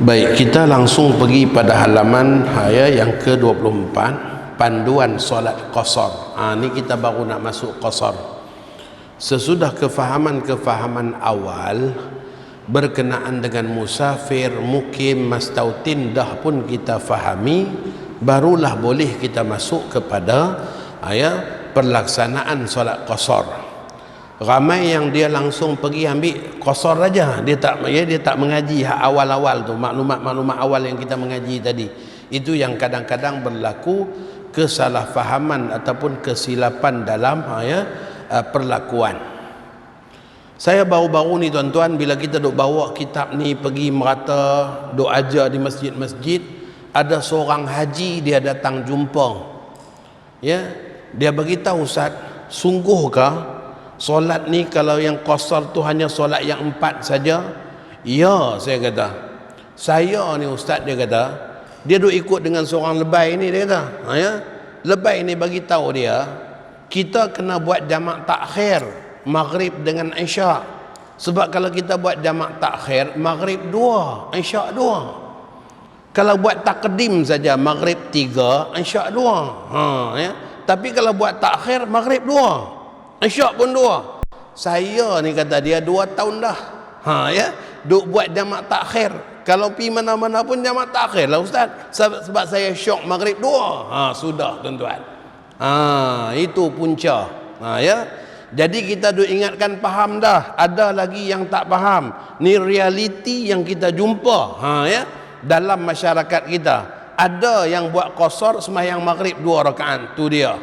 Baik, kita langsung pergi pada halaman yang ke-24, panduan solat qasar. Ni kita baru nak masuk qasar. Sesudah kefahaman awal berkenaan dengan musafir, mukim, mastautin dah pun kita fahami, barulah boleh kita masuk kepada pelaksanaan solat qasar. Ramai yang dia langsung pergi ambil qasar saja, dia tak mengaji awal-awal tu, maklumat awal yang kita mengaji tadi. Itu yang kadang-kadang berlaku kesalahfahaman ataupun kesilapan dalam perlakuan. Saya baru-baru ni tuan-tuan, bila kita duk bawa kitab ni pergi merata, duk ajar di masjid-masjid, ada seorang haji dia datang jumpa. Dia beritahu, "Ustaz, sungguhkah solat ni kalau yang qasar tu hanya solat yang 4 saja?" "Ya," saya kata. "Saya ni ustaz," dia kata, dia duk ikut dengan seorang lebay ni, dia kata. Lebay ni bagi tahu dia, kita kena buat jamak takhir maghrib dengan isyak. Sebab kalau kita buat jamak takhir, maghrib 2, isyak 2. Kalau buat takdim saja, maghrib 3, isyak 2. Tapi kalau buat takhir, maghrib 2, isyak pun 2. Saya ni, kata dia, 2 tahun dah duk buat jamak takhir. Kalau pi mana-mana pun jamak takhir lah ustaz. Sebab saya syok maghrib 2. Sudah tuan-tuan. Itu punca. Jadi kita duk ingatkan faham dah. Ada lagi yang tak faham. Ni realiti yang kita jumpa dalam masyarakat kita. Ada yang buat qasar sembahyang maghrib 2 rakaat. Tu dia.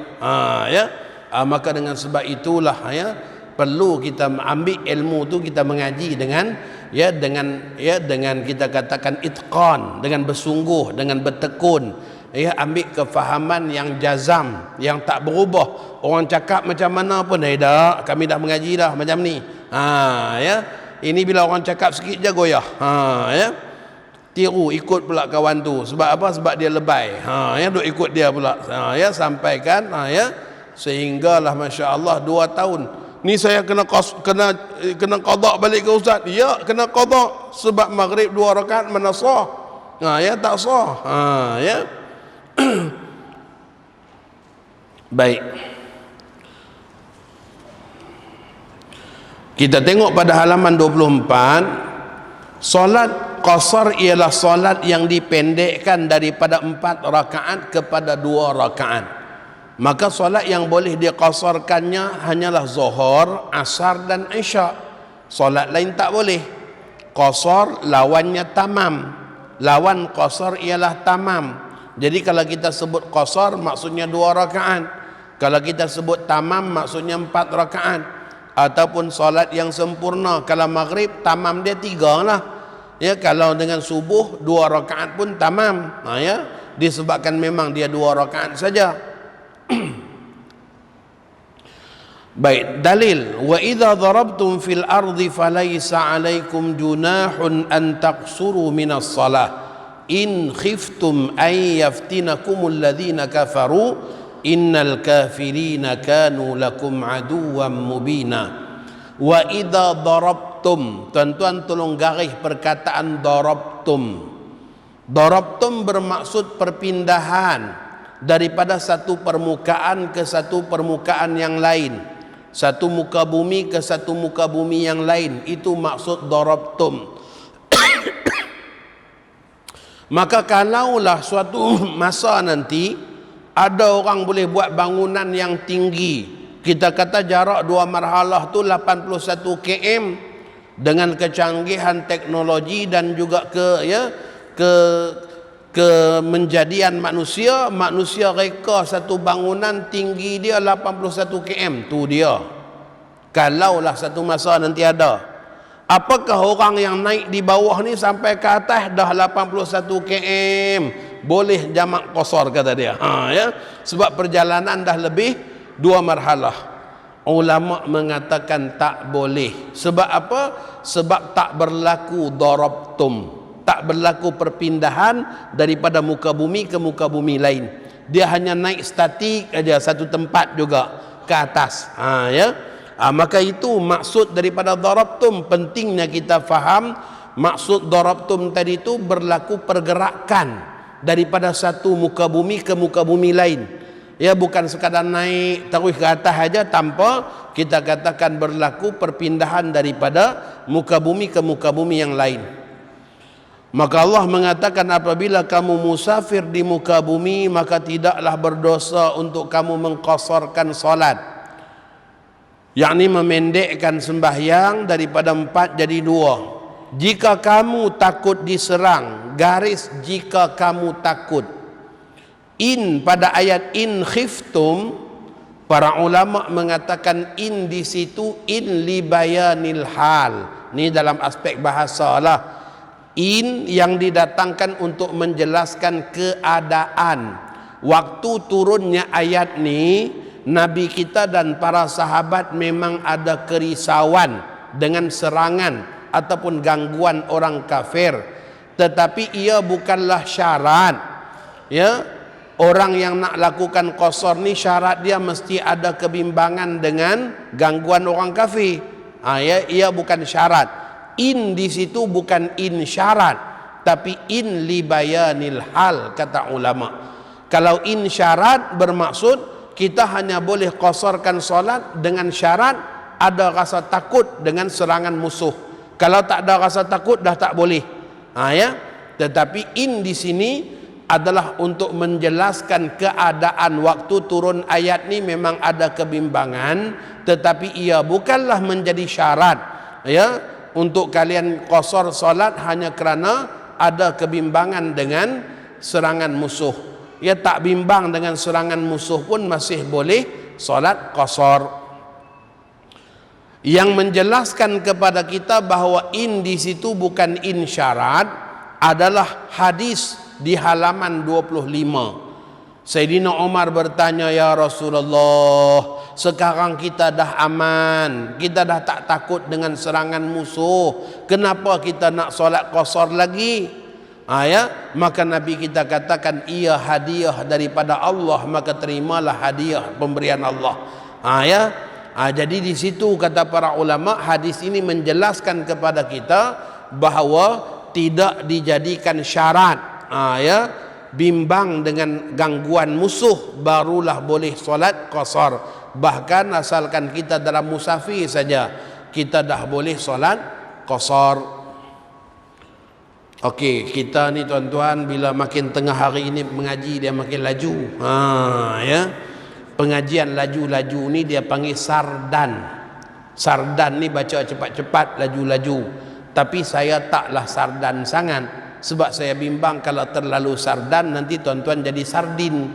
Maka dengan sebab itulah perlu kita ambil ilmu tu, kita mengaji dengan kita katakan itqan, dengan bersungguh, dengan bertekun, ambil kefahaman yang jazam, yang tak berubah. Orang cakap macam mana pun, dah kami dah mengaji dah macam ni. Ini bila orang cakap sikit je goyah. Tiru, ikut pula kawan tu. Sebab apa? Sebab dia lebay. Duk ikut dia pula. Sampaikan sehinggalah masya-Allah 2 tahun ni saya kena qada balik ke ustaz. Ya, kena qada sebab maghrib 2 rakaat mana sah. Tak sah. Baik, kita tengok pada halaman 24. Solat qasar ialah solat yang dipendekkan daripada 4 rakaat kepada 2 rakaat. Maka solat yang boleh diqasarkannya hanyalah zuhur, asar dan isyak. Solat lain tak boleh. Qasar lawannya tamam. Lawan qasar ialah tamam. Jadi kalau kita sebut qasar maksudnya 2 rakaat. Kalau kita sebut tamam maksudnya 4 rakaat. Ataupun solat yang sempurna, kalau maghrib tamam dia 3 lah. Kalau dengan subuh 2 rakaat pun tamam. Disebabkan memang dia 2 rakaat saja. Baik, dalil, wa idza darabtum fil ardi falaysa 'alaikum junahun an taqsuru minas salah in khiftum an yaftinakumul ladzina kafaru innal kafirina kanu lakum aduwwan mubina. Wa idza darabtum, tuan-tuan tolong garis perkataan darabtum. Darabtum bermaksud perpindahan daripada satu permukaan ke satu permukaan yang lain, satu muka bumi ke satu muka bumi yang lain. Itu maksud darabtum. Maka kalaulah suatu masa nanti ada orang boleh buat bangunan yang tinggi, kita kata jarak 2 marhalah tu 81 km, dengan kecanggihan teknologi dan juga kemenjadian manusia reka satu bangunan tinggi dia 81 km. Tu dia. Kalaulah satu masa nanti ada, apakah orang yang naik di bawah ni sampai ke atas dah 81 km boleh jamak qasar, kata dia. Sebab perjalanan dah lebih 2 marhalah. Ulama mengatakan tak boleh. Sebab apa? Sebab tak berlaku darabtum, tak berlaku perpindahan daripada muka bumi ke muka bumi lain. Dia hanya naik statik aja, satu tempat juga ke atas. Maka itu maksud daripada darabtum. Pentingnya kita faham maksud darabtum tadi itu berlaku pergerakan daripada satu muka bumi ke muka bumi lain. Ya, bukan sekadar naik terus ke atas saja tanpa kita katakan berlaku perpindahan daripada muka bumi ke muka bumi yang lain. Maka Allah mengatakan apabila kamu musafir di muka bumi maka tidaklah berdosa untuk kamu mengqasarkan solat, yakni memendekkan sembahyang daripada 4 jadi 2. Jika kamu takut diserang, garis jika kamu takut. In pada ayat in khiftum, para ulama mengatakan in di situ in li bayanil hal. Ini dalam aspek bahasa lah. In yang didatangkan untuk menjelaskan keadaan. Waktu turunnya ayat ni, Nabi kita dan para sahabat memang ada kerisauan dengan serangan ataupun gangguan orang kafir, tetapi ia bukanlah syarat. Ya, orang yang nak lakukan qasar ni syarat dia mesti ada kebimbangan dengan gangguan orang kafir. Ya, ia bukan syarat. In di situ bukan in syarat, tapi in li bayanil hal kata ulama. Kalau in syarat bermaksud kita hanya boleh qasarkan solat dengan syarat ada rasa takut dengan serangan musuh. Kalau tak ada rasa takut dah tak boleh. Ya, tetapi in di sini adalah untuk menjelaskan keadaan waktu turun ayat ni memang ada kebimbangan, tetapi ia bukanlah menjadi syarat ya untuk kalian qasar solat hanya kerana ada kebimbangan dengan serangan musuh. Ya, tak bimbang dengan serangan musuh pun masih boleh solat qasar. Yang menjelaskan kepada kita bahawa in di situ bukan in syarat adalah hadis di halaman 25. Sayyidina Umar bertanya, ya Rasulullah, sekarang kita dah aman, kita dah tak takut dengan serangan musuh, kenapa kita nak solat qasar lagi? Ya, maka Nabi kita katakan ia hadiah daripada Allah, maka terimalah hadiah pemberian Allah. Ya, jadi di situ kata para ulama hadis ini menjelaskan kepada kita bahawa tidak dijadikan syarat. Ya, bimbang dengan gangguan musuh barulah boleh solat qasar. Bahkan asalkan kita dalam musafir saja kita dah boleh solat qasar. Okey, kita ni tuan-tuan bila makin tengah hari ini mengaji dia makin laju. Ya, pengajian laju-laju ni dia panggil sardan. Sardan ni baca cepat-cepat, laju-laju. Tapi saya taklah sardan sangat, sebab saya bimbang kalau terlalu sardan nanti tuan-tuan jadi sardin.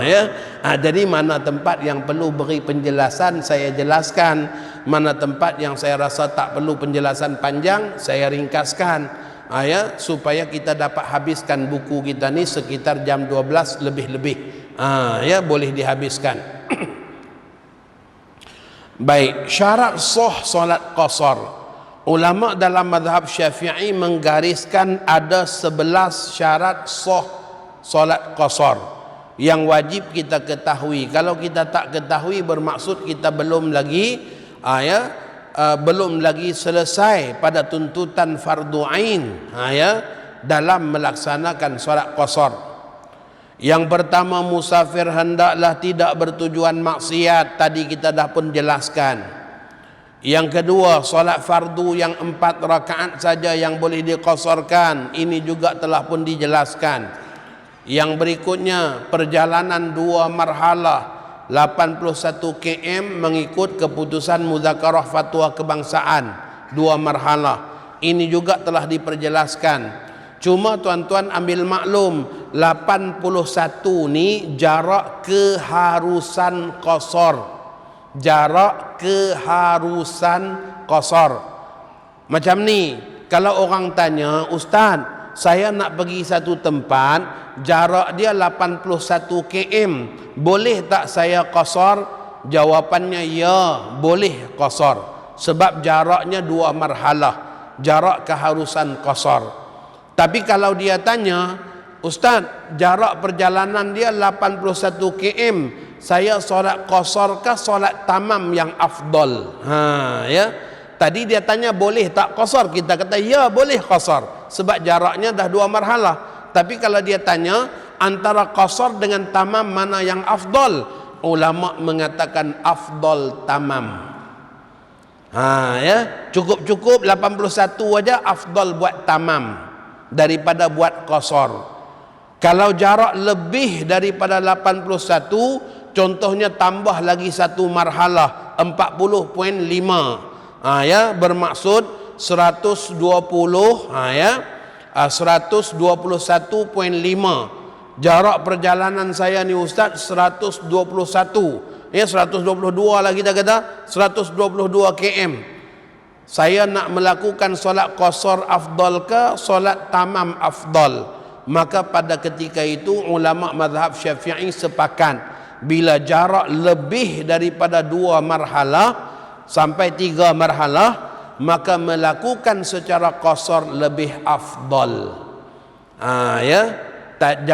Ya. Jadi mana tempat yang perlu beri penjelasan saya jelaskan, mana tempat yang saya rasa tak perlu penjelasan panjang saya ringkaskan. Ya, supaya kita dapat habiskan buku kita ni sekitar jam 12 lebih-lebih. Ya, boleh dihabiskan. Baik, syarat sah solat qasar. Ulama dalam mazhab Syafi'i menggariskan ada 11 syarat sah solat qasar yang wajib kita ketahui. Kalau kita tak ketahui bermaksud kita belum lagi belum lagi selesai pada tuntutan fardu ain dalam melaksanakan solat qasar. Yang pertama, musafir hendaklah tidak bertujuan maksiat, tadi kita dah pun jelaskan. Yang kedua, solat fardu yang 4 rakaat saja yang boleh diqasarkan, ini juga telah pun dijelaskan. Yang berikutnya, perjalanan 2 marhalah 81 km mengikut keputusan Muzakarah Fatwa Kebangsaan 2 marhalah, ini juga telah diperjelaskan. Cuma tuan-tuan ambil maklum 81 ni jarak keharusan qasar. Jarak keharusan qasar. Macam ni, kalau orang tanya, Ustaz, saya nak pergi satu tempat, jarak dia 81 km, boleh tak saya qasar? Jawapannya ya, boleh qasar. Sebab jaraknya 2 marhalah, jarak keharusan qasar. Tapi kalau dia tanya, Ustaz, jarak perjalanan dia 81 km, saya solat qasar kah solat tamam yang afdal? Ya. tadi dia tanya boleh tak qasar, kita kata ya boleh qasar sebab jaraknya dah 2 marhalah. Tapi kalau dia tanya antara qasar dengan tamam mana yang afdal, ulama mengatakan afdal tamam. Ya, cukup 81 aja afdal buat tamam daripada buat qasar. Kalau jarak lebih daripada 81, contohnya tambah lagi 1 marhalah 40.5, ya, bermaksud 120, ya, 121.5. Jarak perjalanan saya ni Ustaz 121, ya, 122 lah kita kata, 122 km. Saya nak melakukan solat qasar afdal ke solat tamam afdal? Maka pada ketika itu ulama mazhab Syafi'i sepakat bila jarak lebih daripada 2 marhalah sampai 3 marhalah, maka melakukan secara qasar lebih afdal. Ya,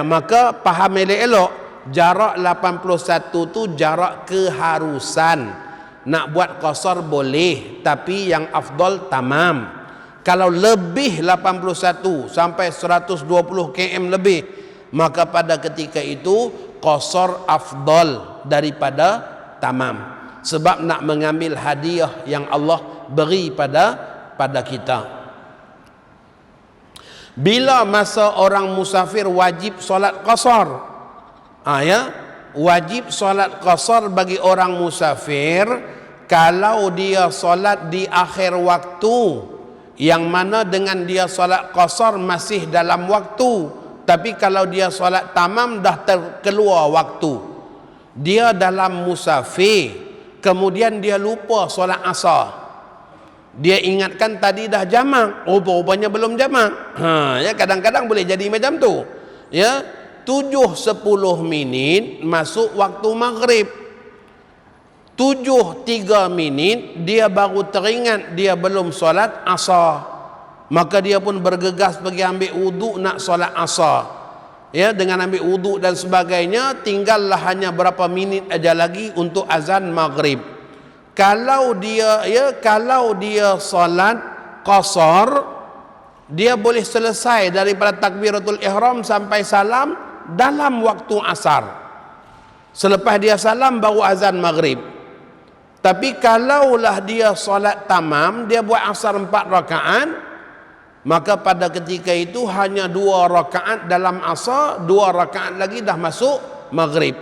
maka faham elok-elok, jarak 81 tu jarak keharusan. Nak buat qasar boleh, tapi yang afdal tamam. Kalau lebih 81 sampai 120 km lebih, maka pada ketika itu qasar afdal daripada tamam. Sebab nak mengambil hadiah yang Allah beri pada kita. Bila masa orang musafir wajib solat qasar? Ya, wajib solat qasar bagi orang musafir kalau dia solat di akhir waktu, yang mana dengan dia solat qasar masih dalam waktu. Tapi kalau dia solat tamam dah terkeluar waktu, dia dalam musafir, kemudian dia lupa solat asar, dia ingatkan tadi dah jamak, rupanya belum jamak. Ya, kadang-kadang boleh jadi macam tu. Ya, 7:10 minit masuk waktu maghrib, 7:03 minit dia baru teringat dia belum solat asar, maka dia pun bergegas pergi ambil wuduk nak solat asar. Ya, dengan ambil wuduk dan sebagainya, tinggallah hanya berapa minit aja lagi untuk azan maghrib. Kalau dia solat qasar, dia boleh selesai daripada takbiratul ihram sampai salam dalam waktu asar. Selepas dia salam baru azan maghrib. Tapi kalaulah dia solat tamam, dia buat asar 4 rakaat, maka pada ketika itu hanya 2 rakaat dalam asar, 2 rakaat lagi dah masuk maghrib.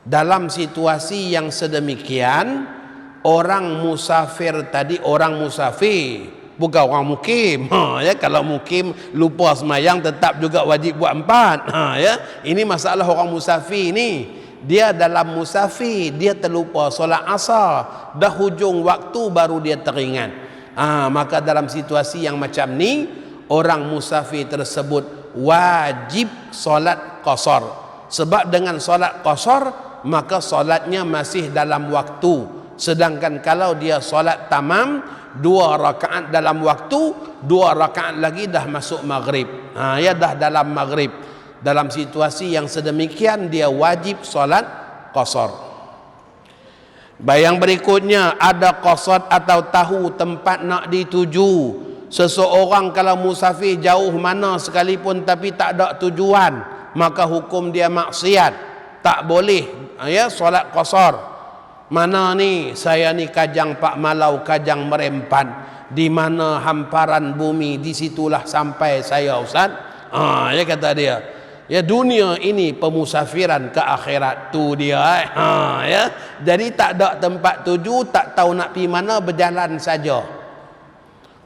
Dalam situasi yang sedemikian, orang musafir tadi, orang musafir bukan orang mukim. Ya, kalau mukim lupa semayang tetap juga wajib buat 4. Ya, ini masalah orang musafir ni. Dia dalam musafir, dia terlupa solat asar, dah hujung waktu baru dia teringat. Maka dalam situasi yang macam ni, orang musafir tersebut wajib solat qasar. Sebab dengan solat qasar, maka solatnya masih dalam waktu. Sedangkan kalau dia solat tamam, 2 rakaat dalam waktu, 2 rakaat lagi dah masuk maghrib. Ya, dah dalam maghrib. Dalam situasi yang sedemikian, dia wajib solat qasar. Bayang berikutnya, ada qasad atau tahu tempat nak dituju. Seseorang kalau musafir jauh mana sekalipun tapi tak ada tujuan, maka hukum dia maksiat, tak boleh ya solat qasar. Mana ni, saya ni Kajang Pak Malau, Kajang Merempan, di mana hamparan bumi, di situlah sampai saya Ustaz. Ya kata dia, ya dunia ini pemusafiran ke akhirat tu dia. Ya, jadi tak ada tempat tuju, tak tahu nak pergi mana, berjalan saja.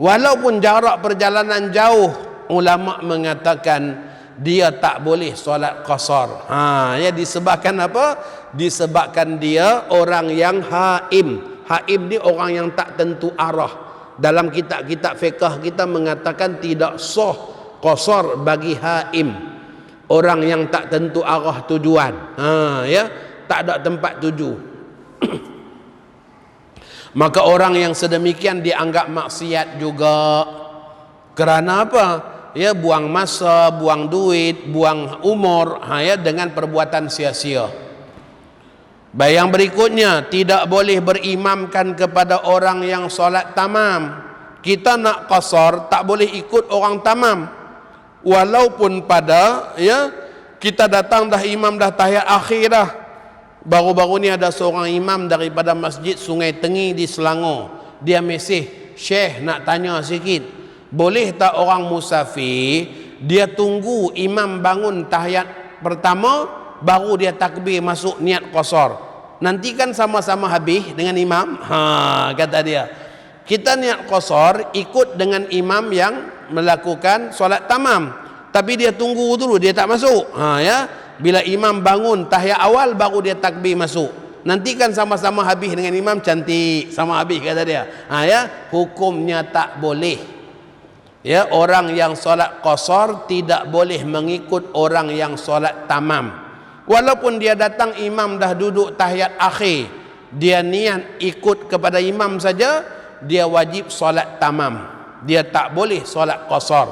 Walaupun jarak perjalanan jauh, ulama mengatakan dia tak boleh solat qasar. Ya, disebabkan apa? Disebabkan dia orang yang haim. Haim ni orang yang tak tentu arah. Dalam kitab-kitab fiqh kita mengatakan tidak sah qasar bagi haim, orang yang tak tentu arah tujuan. Ya, tak ada tempat tuju. Maka orang yang sedemikian dianggap maksiat juga. Kerana apa? Ya, buang masa, buang duit, buang umur, ya, dengan perbuatan sia-sia. Baik, yang berikutnya, tidak boleh berimamkan kepada orang yang solat tamam. Kita nak qasar, tak boleh ikut orang tamam. Walaupun pada kita datang dah imam dah tahiyat akhir dah. Baru-baru ni ada seorang imam daripada Masjid Sungai Tengi di Selangor. Dia mesej, "Syekh, nak tanya sikit. Boleh tak orang musafir dia tunggu imam bangun tahiyat pertama baru dia takbir masuk niat qasar? Nanti kan sama-sama habis dengan imam." Kata dia, kita niat qasar ikut dengan imam yang melakukan solat tamam, tapi dia tunggu dulu, dia tak masuk. Bila imam bangun tahiyat awal baru dia takbir masuk. Nanti kan sama-sama habis dengan imam, cantik sama habis, kata dia. Hukumnya tak boleh. Orang yang solat qasar tidak boleh mengikut orang yang solat tamam. Walaupun dia datang imam dah duduk tahiyat akhir, dia niat ikut kepada imam saja, dia wajib solat tamam. Dia tak boleh solat qasar.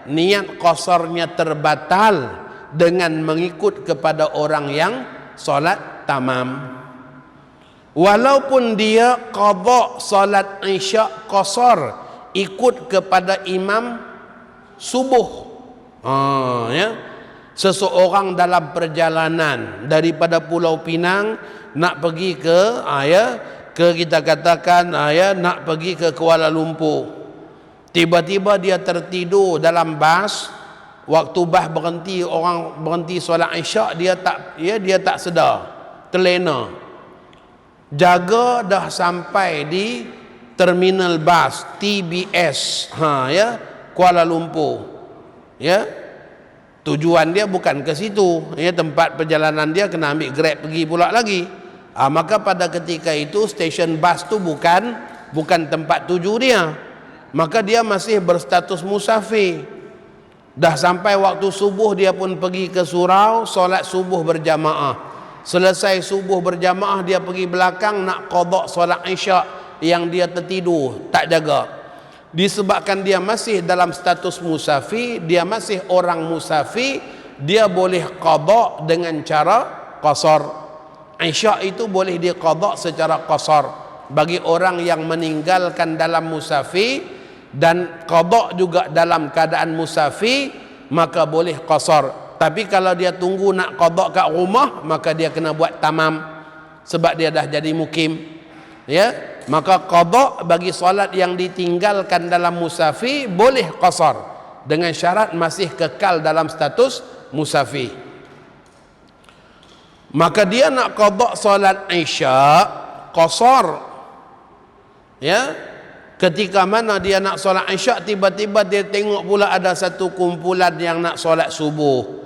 Niat qasarnya terbatal dengan mengikut kepada orang yang solat tamam. Walaupun dia qada solat isyak qasar, ikut kepada imam subuh. Seseorang dalam perjalanan daripada Pulau Pinang nak pergi ke kita katakan nak pergi ke Kuala Lumpur. Tiba-tiba dia tertidur dalam bas. Waktu bas berhenti, orang berhenti solat isyak, dia tak sedar, terlena. Jaga dah sampai di terminal bas TBS Kuala Lumpur. Tujuan dia bukan ke situ, tempat perjalanan dia kena ambil Grab pergi pula lagi. Maka pada ketika itu stesen bas tu bukan tempat tuju dia. Maka dia masih berstatus musafir. Dah sampai waktu subuh, dia pun pergi ke surau, solat subuh berjamaah. Selesai subuh berjamaah, dia pergi belakang nak qada solat isyak yang dia tertidur, tak jaga. Disebabkan dia masih dalam status musafir, dia masih orang musafir, dia boleh qada dengan cara qasar. Isyak itu boleh dia qada secara qasar bagi orang yang meninggalkan dalam musafir, dan qada juga dalam keadaan musafir, maka boleh qasar. Tapi kalau dia tunggu nak qada kat rumah, maka dia kena buat tamam sebab dia dah jadi mukim. Maka qada bagi solat yang ditinggalkan dalam musafir boleh qasar dengan syarat masih kekal dalam status musafir. Maka dia nak qada solat isyak qasar. Ketika mana dia nak solat isyak, tiba-tiba dia tengok pula ada satu kumpulan yang nak solat subuh.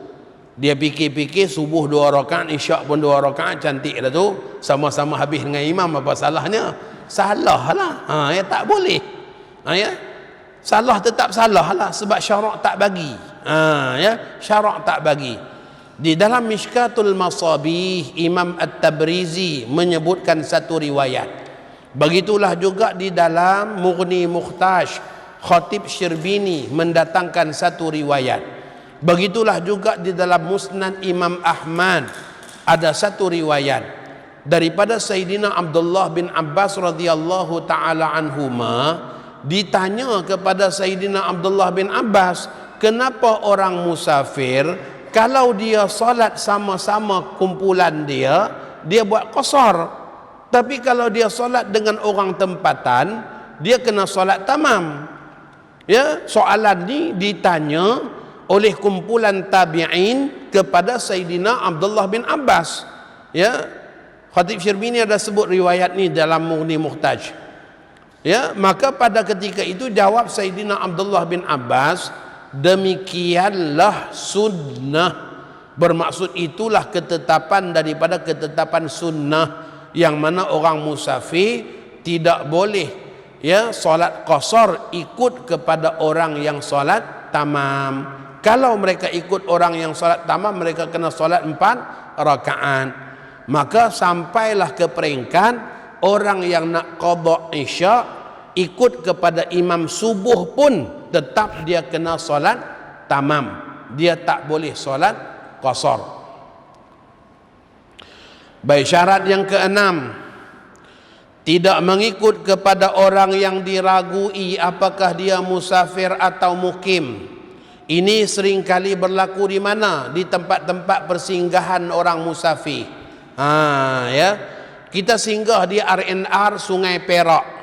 Dia fikir-fikir, subuh 2 rakaat, isyak pun 2 rakaat, cantik dah tu, sama-sama habis dengan imam, apa salahnya? Salah lah. Tak boleh. Salah tetap salah lah, sebab syarak tak bagi. Syarak tak bagi. Di dalam Mishkatul Masabih, Imam At-Tabrizi menyebutkan satu riwayat. Begitulah juga di dalam Mughni Mukhtaj, Khatib Syirbini mendatangkan satu riwayat. Begitulah juga di dalam Musnad Imam Ahmad ada satu riwayat daripada Sayyidina Abdullah bin Abbas radhiyallahu taala anhuma. Ditanya kepada Sayyidina Abdullah bin Abbas, kenapa orang musafir kalau dia solat sama-sama kumpulan dia buat qasar, tapi kalau dia solat dengan orang tempatan, dia kena solat tamam? Soalan ni ditanya oleh kumpulan tabi'in kepada Sayyidina Abdullah bin Abbas. Khatib Syirbini ada sebut riwayat ni dalam Mughni Mukhtaj. Maka pada ketika itu jawab Sayyidina Abdullah bin Abbas, demikianlah sunnah. Bermaksud itulah ketetapan daripada ketetapan sunnah, yang mana orang musafir tidak boleh solat qasar ikut kepada orang yang solat tamam. Kalau mereka ikut orang yang solat tamam, mereka kena solat 4 rakaat. Maka sampailah ke peringkat orang yang nak qada isyak ikut kepada imam subuh pun tetap dia kena solat tamam, dia tak boleh solat qasar. Baik, syarat yang keenam, tidak mengikut kepada orang yang diragui apakah dia musafir atau mukim. Ini seringkali berlaku di mana? Di tempat-tempat persinggahan orang musafir. Ya, kita singgah di RNR Sungai Perak.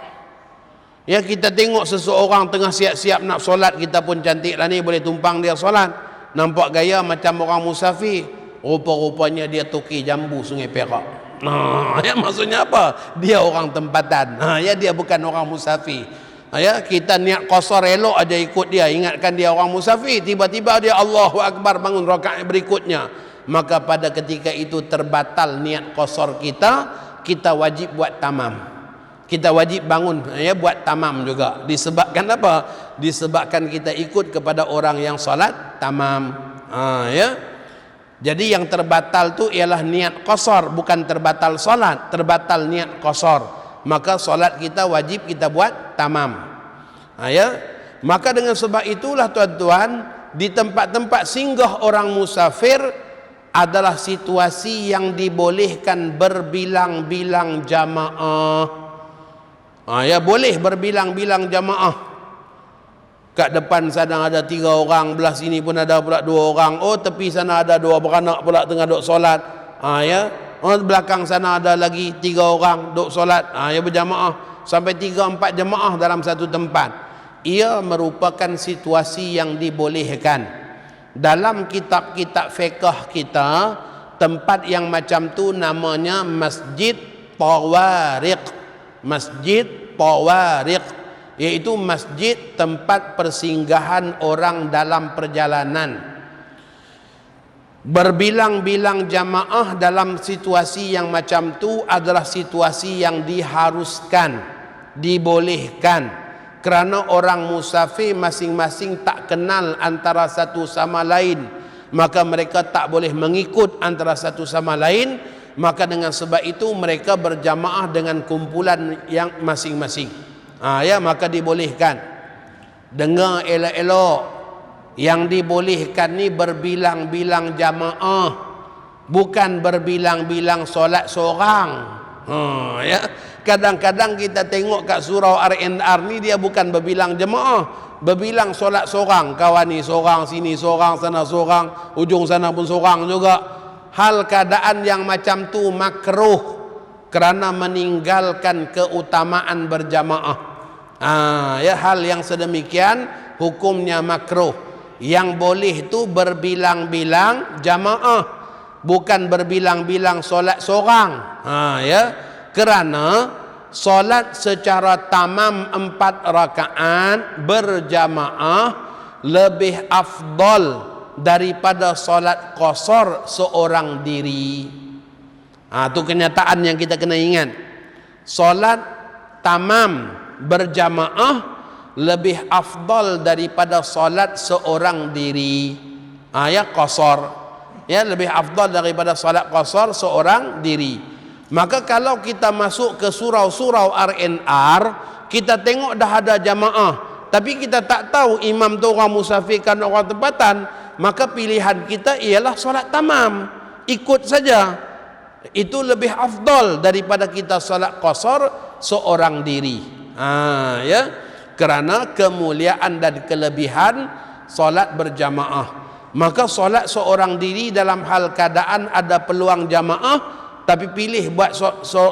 Ya, kita tengok seseorang tengah siap-siap nak solat, kita pun cantik lah ni, boleh tumpang dia solat. Nampak gaya macam orang musafir, rupa-rupanya dia toki jambu Sungai Perak. Ya, maksudnya apa? Dia orang tempatan. Ya, dia bukan orang musafir. Ya, kita niat qasar elok aja ikut dia, ingatkan dia orang musafir, tiba-tiba dia Allahu Akbar bangun rakaat berikutnya, maka pada ketika itu terbatal niat qasar kita, kita wajib buat tamam. Kita wajib bangun, ya, buat tamam juga. Disebabkan apa? Disebabkan kita ikut kepada orang yang salat tamam. Ya. Jadi yang terbatal tu ialah niat qasar, bukan terbatal salat, terbatal niat qasar. Maka salat kita wajib kita buat tamam. Ya. Maka dengan sebab itulah tuan-tuan, di tempat-tempat singgah orang musafir adalah situasi yang dibolehkan berbilang-bilang jamaah. Ya, boleh berbilang-bilang jamaah. Kat depan sana ada 3 orang, belah sini pun ada pula 2 orang. Oh, tepi sana ada 2 beranak pula tengah duk solat. Ya. Oh, belakang sana ada lagi 3 orang duk solat. Ya, berjamaah sampai 3-4 jamaah dalam satu tempat. Ia merupakan situasi yang dibolehkan. Dalam kitab-kitab fiqh kita, tempat yang macam tu namanya masjid tawariq. Masjid tawariq, iaitu masjid tempat persinggahan orang dalam perjalanan. Berbilang-bilang jamaah dalam situasi yang macam tu adalah situasi yang diharuskan, dibolehkan, kerana orang musafir masing-masing tak kenal antara satu sama lain, maka mereka tak boleh mengikut antara satu sama lain. Maka dengan sebab itu mereka berjamaah dengan kumpulan yang masing-masing. Ya, maka dibolehkan. Dengar elok-elok, yang dibolehkan ni berbilang-bilang jamaah, bukan berbilang-bilang solat seorang. Ya, kadang-kadang kita tengok kat surau RNR ni dia bukan berbilang jamaah, berbilang solat seorang. Kawan ni seorang, sini seorang, sana seorang, ujung sana pun seorang juga. Hal keadaan yang macam tu makruh kerana meninggalkan keutamaan berjamaah. Ya, hal yang sedemikian hukumnya makruh. Yang boleh tu berbilang-bilang jamaah, bukan berbilang-bilang solat seorang. Ya, kerana solat secara tamam 4 rakaat berjamaah lebih afdal daripada solat qasar seorang diri. Itu kenyataan yang kita kena ingat. Solat tamam berjamaah lebih afdal daripada solat seorang diri. Ya, qasar, ya, lebih afdal daripada solat qasar seorang diri. Maka kalau kita masuk ke surau-surau RNR, kita tengok dah ada jamaah, tapi kita tak tahu imam tu orang musafir kan orang tempatan, maka pilihan kita ialah solat tamam, ikut saja. Itu lebih afdal daripada kita solat qasar seorang diri. Ya, kerana kemuliaan dan kelebihan solat berjamaah. Maka solat seorang diri dalam hal keadaan ada peluang jamaah, tapi pilih buat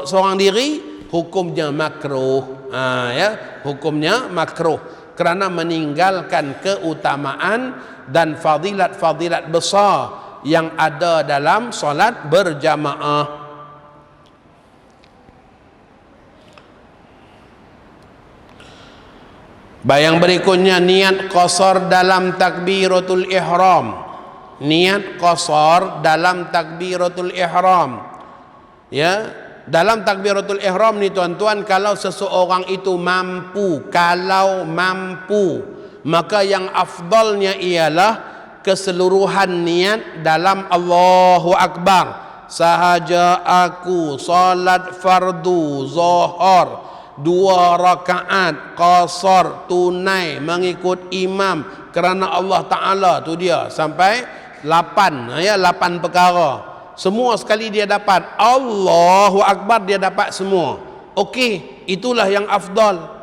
seorang diri, hukumnya makruh. Ya, hukumnya makruh kerana meninggalkan keutamaan dan fadilat-fadilat besar yang ada dalam solat berjamaah. Yang berikutnya, niat qasar dalam takbiratul ihram. Niat qasar dalam takbiratul ihram. Ya, dalam takbiratul ihram ni tuan-tuan, kalau seseorang itu mampu, maka yang afdalnya ialah keseluruhan niat dalam Allahu Akbar. Sahaja aku salat fardu zuhur 2 rakaat qasar tunai mengikut imam kerana Allah Ta'ala, tu dia sampai 8, ya, 8 perkara. semua sekali dia dapat. Allahu Akbar dia dapat semua. Okey, itulah yang afdal.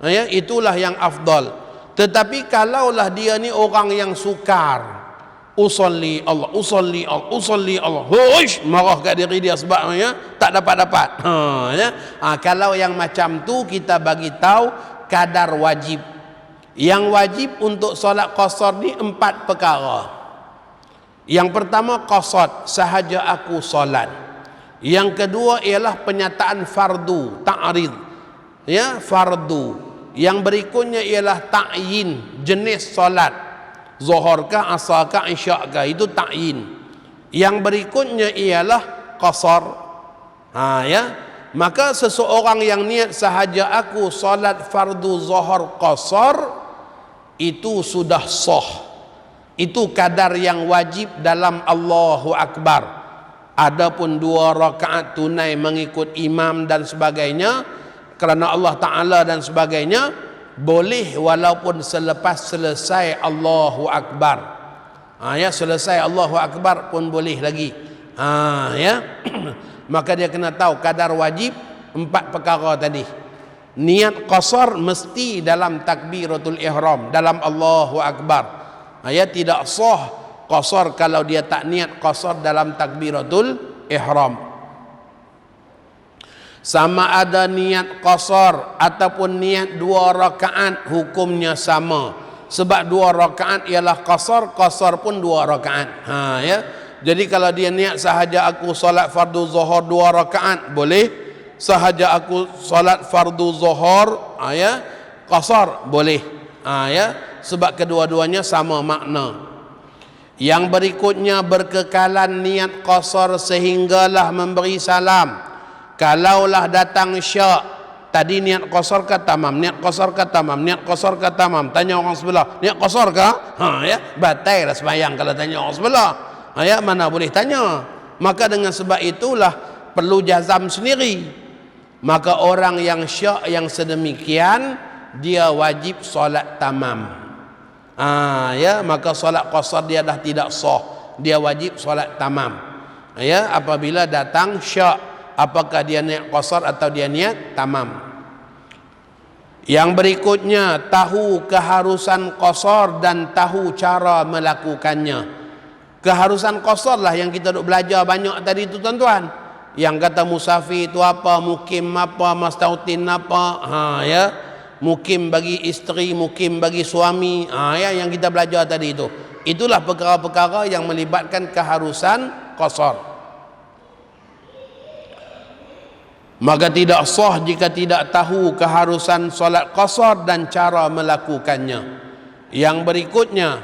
Ya, itulah yang afdal. Tetapi kalaulah dia ni orang yang sukar, usolli Allah, usolli Allah, usolli Allah, huish, marah kat diri dia sebab ya, tak dapat-dapat. Kalau yang macam tu kita bagi tahu kadar wajib. Yang wajib untuk solat qasar ni 4 perkara. Yang pertama qasad, sahaja aku solat. Yang kedua ialah penyataan fardu, ta'rid. Ya, fardu. Yang berikutnya ialah ta'yin, jenis solat. Zuhur ka, asar ka, isyak ka, itu ta'yin. Yang berikutnya ialah qasar. Ya. Maka seseorang yang niat sahaja aku solat fardu zuhur qasar, itu sudah sah. Itu kadar yang wajib dalam Allahu Akbar. Adapun 2 rakaat tunai mengikut imam dan sebagainya, kerana Allah Ta'ala dan sebagainya, boleh walaupun selepas selesai Allahu Akbar. Ya, selesai Allahu Akbar pun boleh lagi. Ya. Maka dia kena tahu kadar wajib 4 perkara tadi. Niat qasar mesti dalam takbiratul ihram, dalam Allahu Akbar. Ya, tidak sah qasar kalau dia tak niat qasar dalam takbiratul ihram. Sama ada niat qasar ataupun niat 2 rakaat, hukumnya sama. Sebab 2 rakaat ialah qasar, qasar pun 2 rakaat. Ya. Jadi kalau dia niat sahaja aku solat fardu zuhur 2 rakaat, boleh. Sahaja aku solat fardu zuhur, ya, qasar, boleh. Ya. Sebab kedua-duanya sama makna. Yang berikutnya berkekalan niat qasar sehinggalah memberi salam. Kalaulah datang syak, tadi niat qasar ke tamam, niat qasar ke tamam, niat qasar ke tamam, tanya orang sebelah, niat qasar ke? Ya, batal lah sembahyang kalau tanya orang sebelah. Ya, mana boleh tanya. Maka dengan sebab itulah perlu jazam sendiri. Maka orang yang syak yang sedemikian, dia wajib solat tamam. Ya, maka solat qasar dia dah tidak sah, dia wajib solat tamam. Ya, apabila datang syak, apakah dia niat qasar atau dia niat tamam. Yang berikutnya, tahu keharusan qasar dan tahu cara melakukannya. Keharusan qasar lah yang kita duk belajar banyak tadi tu tuan-tuan. Yang kata musafir itu apa, mukim apa, mastautin apa, ya. Mukim bagi isteri, mukim bagi suami, ya, yang kita belajar tadi itu. Itulah perkara-perkara yang melibatkan keharusan qasar. Maka tidak sah jika tidak tahu keharusan solat qasar dan cara melakukannya. Yang berikutnya,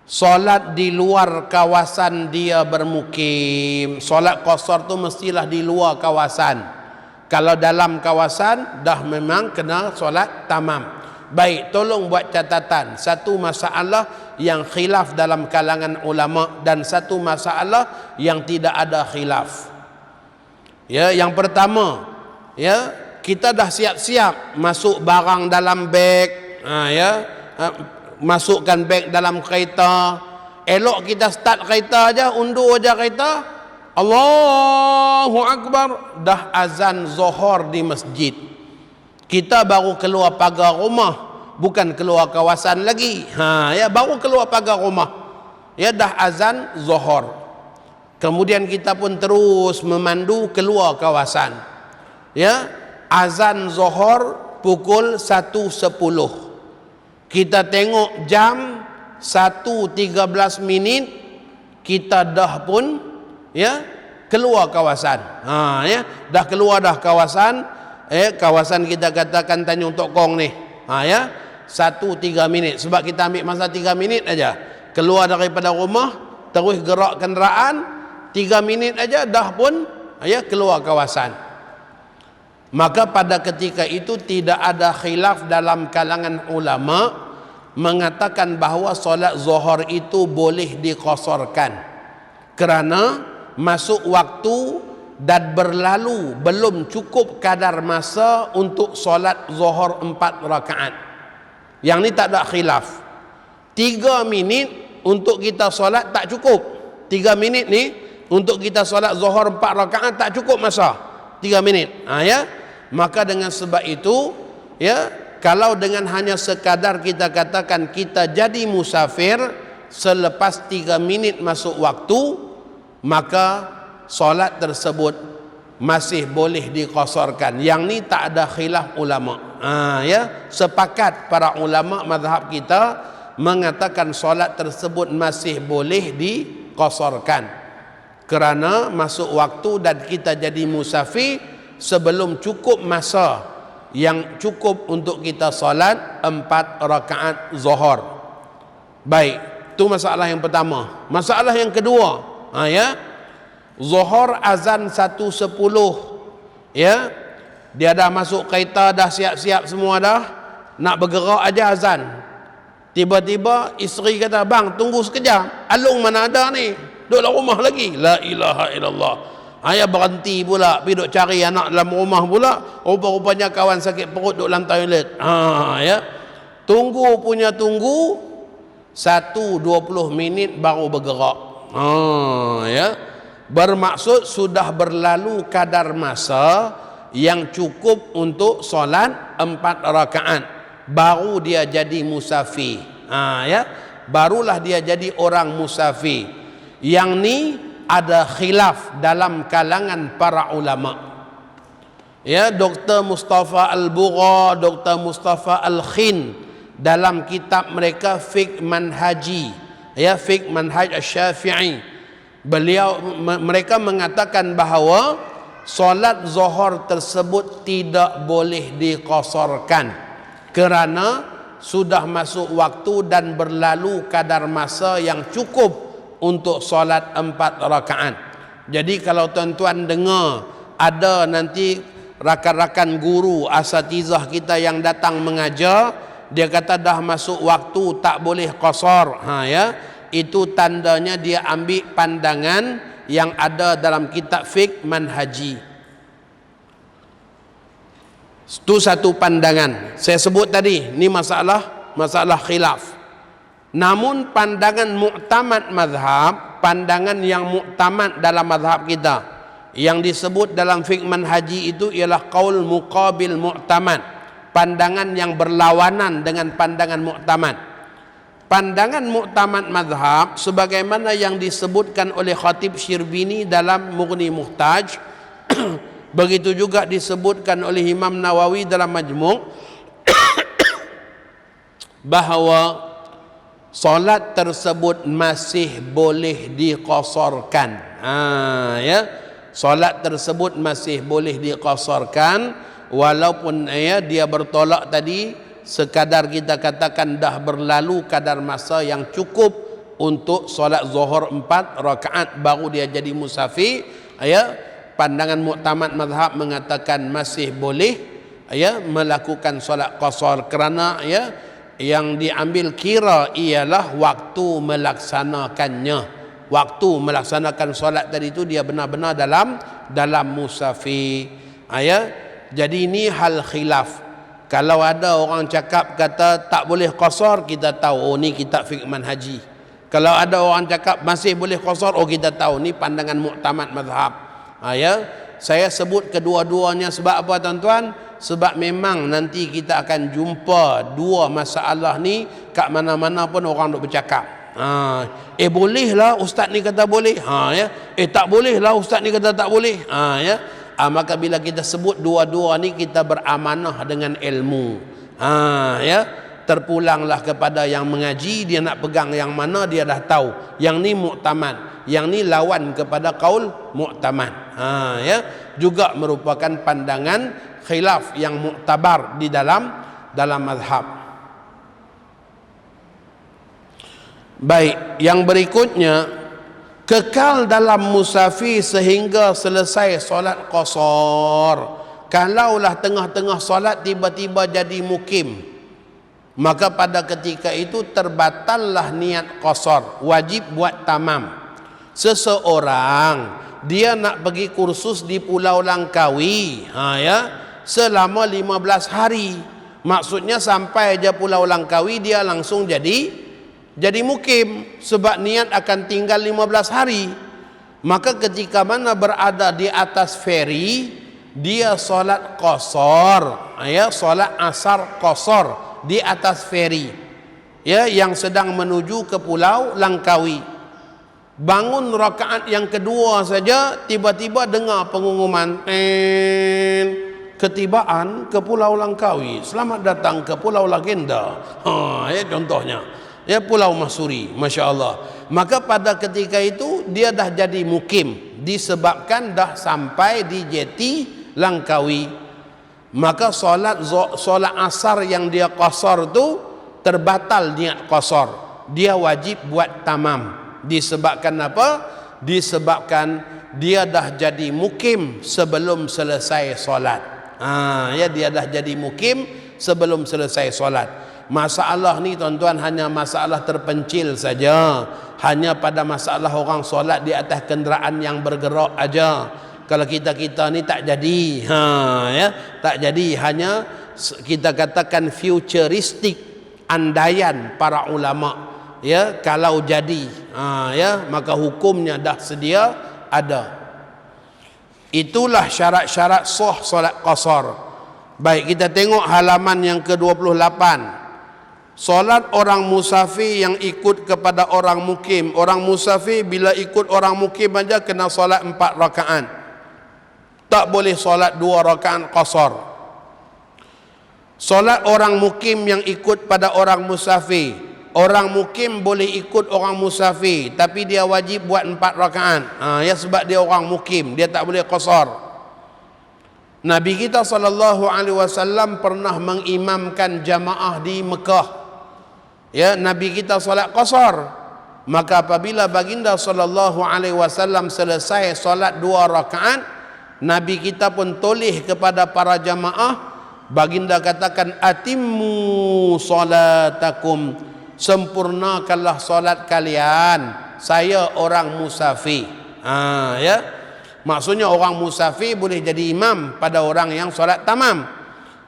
solat di luar kawasan dia bermukim. Solat qasar tu mestilah di luar kawasan. Kalau dalam kawasan, dah memang kena solat tamam. Baik, tolong buat catatan. Satu masalah yang khilaf dalam kalangan ulama dan satu masalah yang tidak ada khilaf. Ya, yang pertama, ya, kita dah siap-siap masuk barang dalam beg, ya, masukkan beg dalam kereta. Elok kita start kereta aja, undur aja kereta, Allahu Akbar, dah azan zuhur di masjid. Kita baru keluar pagar rumah, bukan keluar kawasan lagi. Ya, baru keluar pagar rumah, ya, dah azan zuhur. Kemudian kita pun terus memandu keluar kawasan. Ya, azan zuhur pukul 1.10. Kita tengok jam 1.13, kita dah pun, ya, keluar kawasan. Ya, dah keluar dah kawasan. Kawasan kita katakan Tanjung Tok Kong ni. Ya, 1-3 sebab kita ambil masa 3 minit aja. Keluar daripada rumah, terus gerak kenderaan, 3 minit aja dah pun, ya, keluar kawasan. Maka pada ketika itu tidak ada khilaf dalam kalangan ulama mengatakan bahawa solat zuhur itu boleh diqasarkan kerana masuk waktu dan berlalu belum cukup kadar masa untuk solat zuhur 4 rakaat. Yang ni tak ada khilaf. 3 minit untuk kita solat tak cukup. 3 minit ni untuk kita solat zuhur 4 rakaat tak cukup masa 3 minit. Ya, maka dengan sebab itu, ya, kalau dengan hanya sekadar kita katakan kita jadi musafir selepas 3 minit masuk waktu, maka solat tersebut masih boleh diqasarkan. Yang ni tak ada khilaf ulama. Ya, sepakat para ulama mazhab kita mengatakan solat tersebut masih boleh diqasarkan kerana masuk waktu dan kita jadi musafir sebelum cukup masa yang cukup untuk kita solat 4 rakaat zuhur. Baik, itu masalah yang pertama. Masalah yang kedua, ya, zuhur azan 1.10, ya, dia dah masuk kereta, dah siap-siap semua dah, nak bergerak aja azan. Tiba-tiba isteri kata, bang tunggu sekejap, Alung mana ada ni, duduk dalam rumah lagi. La ilaha illallah. Ayah berhenti pula, pergi duduk cari anak dalam rumah pula. Rupa-rupanya kawan sakit perut duduk dalam toilet. Ya, tunggu punya tunggu 1:20 minit baru bergerak. Ya, bermaksud sudah berlalu kadar masa yang cukup untuk solat 4 rakaat, baru dia jadi musafir. Ya, barulah dia jadi orang musafir. Yang ni ada khilaf dalam kalangan para ulama. Ya, Dr. Mustafa Al-Bugha, Dr. Mustafa Al-Khin dalam kitab mereka Fiqh Manhaji, ya, Fiqh Manhaj Asy-Syafi'i, mereka mengatakan bahawa solat zuhur tersebut tidak boleh diqasarkan kerana sudah masuk waktu dan berlalu kadar masa yang cukup untuk solat 4 rakaat. Jadi kalau tuan-tuan dengar ada nanti rakan-rakan guru asatizah kita yang datang mengajar, dia kata dah masuk waktu tak boleh qasar, ya, itu tandanya dia ambil pandangan yang ada dalam kitab Fiqh Manhaji. Itu satu pandangan. Saya sebut tadi, ni masalah khilaf. Namun pandangan mu'tamad mazhab, pandangan yang mu'tamad dalam mazhab kita, yang disebut dalam Fiqh Manhaji itu ialah qaul muqabil mu'tamad, pandangan yang berlawanan dengan pandangan mu'tamad. Pandangan mu'tamad mazhab sebagaimana yang disebutkan oleh Khatib Syirbini dalam Mughni Muhtaj, begitu juga disebutkan oleh Imam Nawawi dalam Majmu', bahawa solat tersebut masih boleh diqasarkan. Ya, solat tersebut masih boleh diqasarkan walaupun, ya, dia bertolak tadi sekadar kita katakan dah berlalu kadar masa yang cukup untuk solat zuhur 4 rakaat baru dia jadi musafir. Ya, pandangan mu'tamad mazhab mengatakan masih boleh, ya, melakukan solat qasar kerana, ya, yang diambil kira ialah waktu melaksanakannya. Waktu melaksanakan solat tadi itu dia benar-benar dalam musafir. Ya, jadi ini hal khilaf. Kalau ada orang cakap kata tak boleh qasar, kita tahu oh ni kitab Fiqh Manhaji. Kalau ada orang cakap masih boleh qasar, oh kita tahu ni pandangan mu'tamad mazhab. Ya, saya sebut kedua-duanya sebab apa tuan-tuan? Sebab memang nanti kita akan jumpa dua masalah ni kat mana-mana pun orang duk bercakap. Bolehlah ustaz ni kata boleh. Ya. Tak bolehlah ustaz ni kata tak boleh. Ya. Maka bila kita sebut dua-dua ni kita beramanah dengan ilmu. Ya. Terpulanglah kepada yang mengaji, dia nak pegang yang mana dia dah tahu. Yang ni mu'tamad, yang ni lawan kepada qaul mu'tamad. Ya. Juga merupakan pandangan khilaf yang muktabar di dalam mazhab. Baik, yang berikutnya, kekal dalam musafir sehingga selesai solat qasar. Kalaulah tengah-tengah solat tiba-tiba jadi mukim, maka pada ketika itu terbatallah niat qasar, wajib buat tamam. Seseorang dia nak pergi kursus di Pulau Langkawi, ya, selama 15 hari. Maksudnya sampai je Pulau Langkawi dia langsung jadi mukim sebab niat akan tinggal 15 hari. Maka ketika mana berada di atas feri, dia solat qasar, ya, solat asar qasar di atas feri, ya, yang sedang menuju ke Pulau Langkawi. Bangun rakaat yang kedua saja, tiba-tiba dengar pengumuman, ketibaan ke Pulau Langkawi, selamat datang ke Pulau Legenda. Ya, contohnya, ya, Pulau Masuri, Masya Allah. Maka pada ketika itu dia dah jadi mukim, disebabkan dah sampai di jeti Langkawi. Maka solat asar yang dia qasar tu terbatal niat qasar, dia wajib buat tamam. Disebabkan apa? Disebabkan dia dah jadi mukim sebelum selesai solat. Ya, dia dah jadi mukim sebelum selesai solat. Masalah ni tuan-tuan hanya masalah terpencil saja, hanya pada masalah orang solat di atas kenderaan yang bergerak aja. Kalau kita ni tak jadi, ya, tak jadi. Hanya kita katakan futuristik, andaian para ulama, ya, kalau jadi, ya, maka hukumnya dah sedia ada. Itulah syarat-syarat sah solat qasar. Baik, kita tengok halaman yang ke-28. Solat orang musafir yang ikut kepada orang mukim. Orang musafir bila ikut orang mukim aja kena solat 4 rakaat. Tak boleh solat 2 rakaat qasar. Solat orang mukim yang ikut pada orang musafir. Orang mukim boleh ikut orang musafir, tapi dia wajib buat 4 rakaat. Ya, sebab dia orang mukim, dia tak boleh qasar. Nabi kita SAW pernah mengimamkan jamaah di Mekah. Ya, Nabi kita solat qasar. Maka apabila baginda SAW selesai solat 2 rakaat, Nabi kita pun toleh kepada para jamaah. Baginda katakan, atimmu salatakum, sempurnakanlah solat kalian, saya orang musafir. Ya, maksudnya orang musafir boleh jadi imam pada orang yang solat tamam.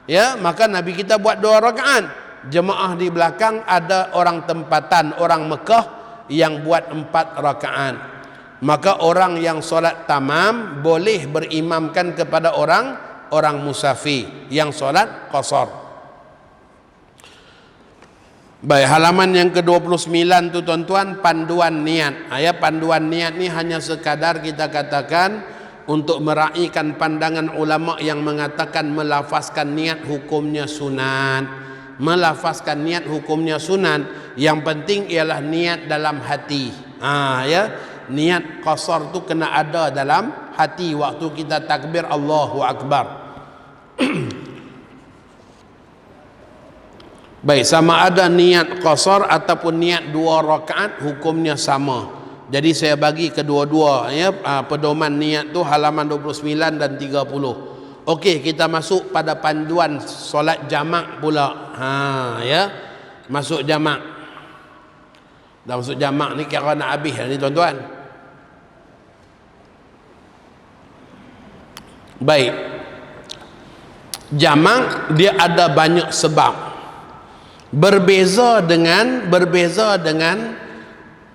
Ya, maka Nabi kita buat 2 rakaat. Jemaah di belakang ada orang tempatan, orang Mekah yang buat 4 rakaat. Maka orang yang solat tamam boleh berimamkan kepada orang musafir yang solat qasar. Baik, halaman yang ke-29 tu tuan-tuan, panduan niat. Ya, panduan niat ni hanya sekadar kita katakan untuk meraihkan pandangan ulama yang mengatakan melafazkan niat hukumnya sunat. Melafazkan niat hukumnya sunat. Yang penting ialah niat dalam hati. Ya, niat qasar tu kena ada dalam hati waktu kita takbir Allahu Akbar. Baik, sama ada niat qasar ataupun niat 2 rakaat hukumnya sama. Jadi saya bagi kedua-dua, ya, pedoman niat tu halaman 29 dan 30. Okey, kita masuk pada panduan solat jamak pula. Ya, masuk jamak. Dah masuk jamak ni kira nak habis ni tuan-tuan. Baik, jamak dia ada banyak sebab. Berbeza dengan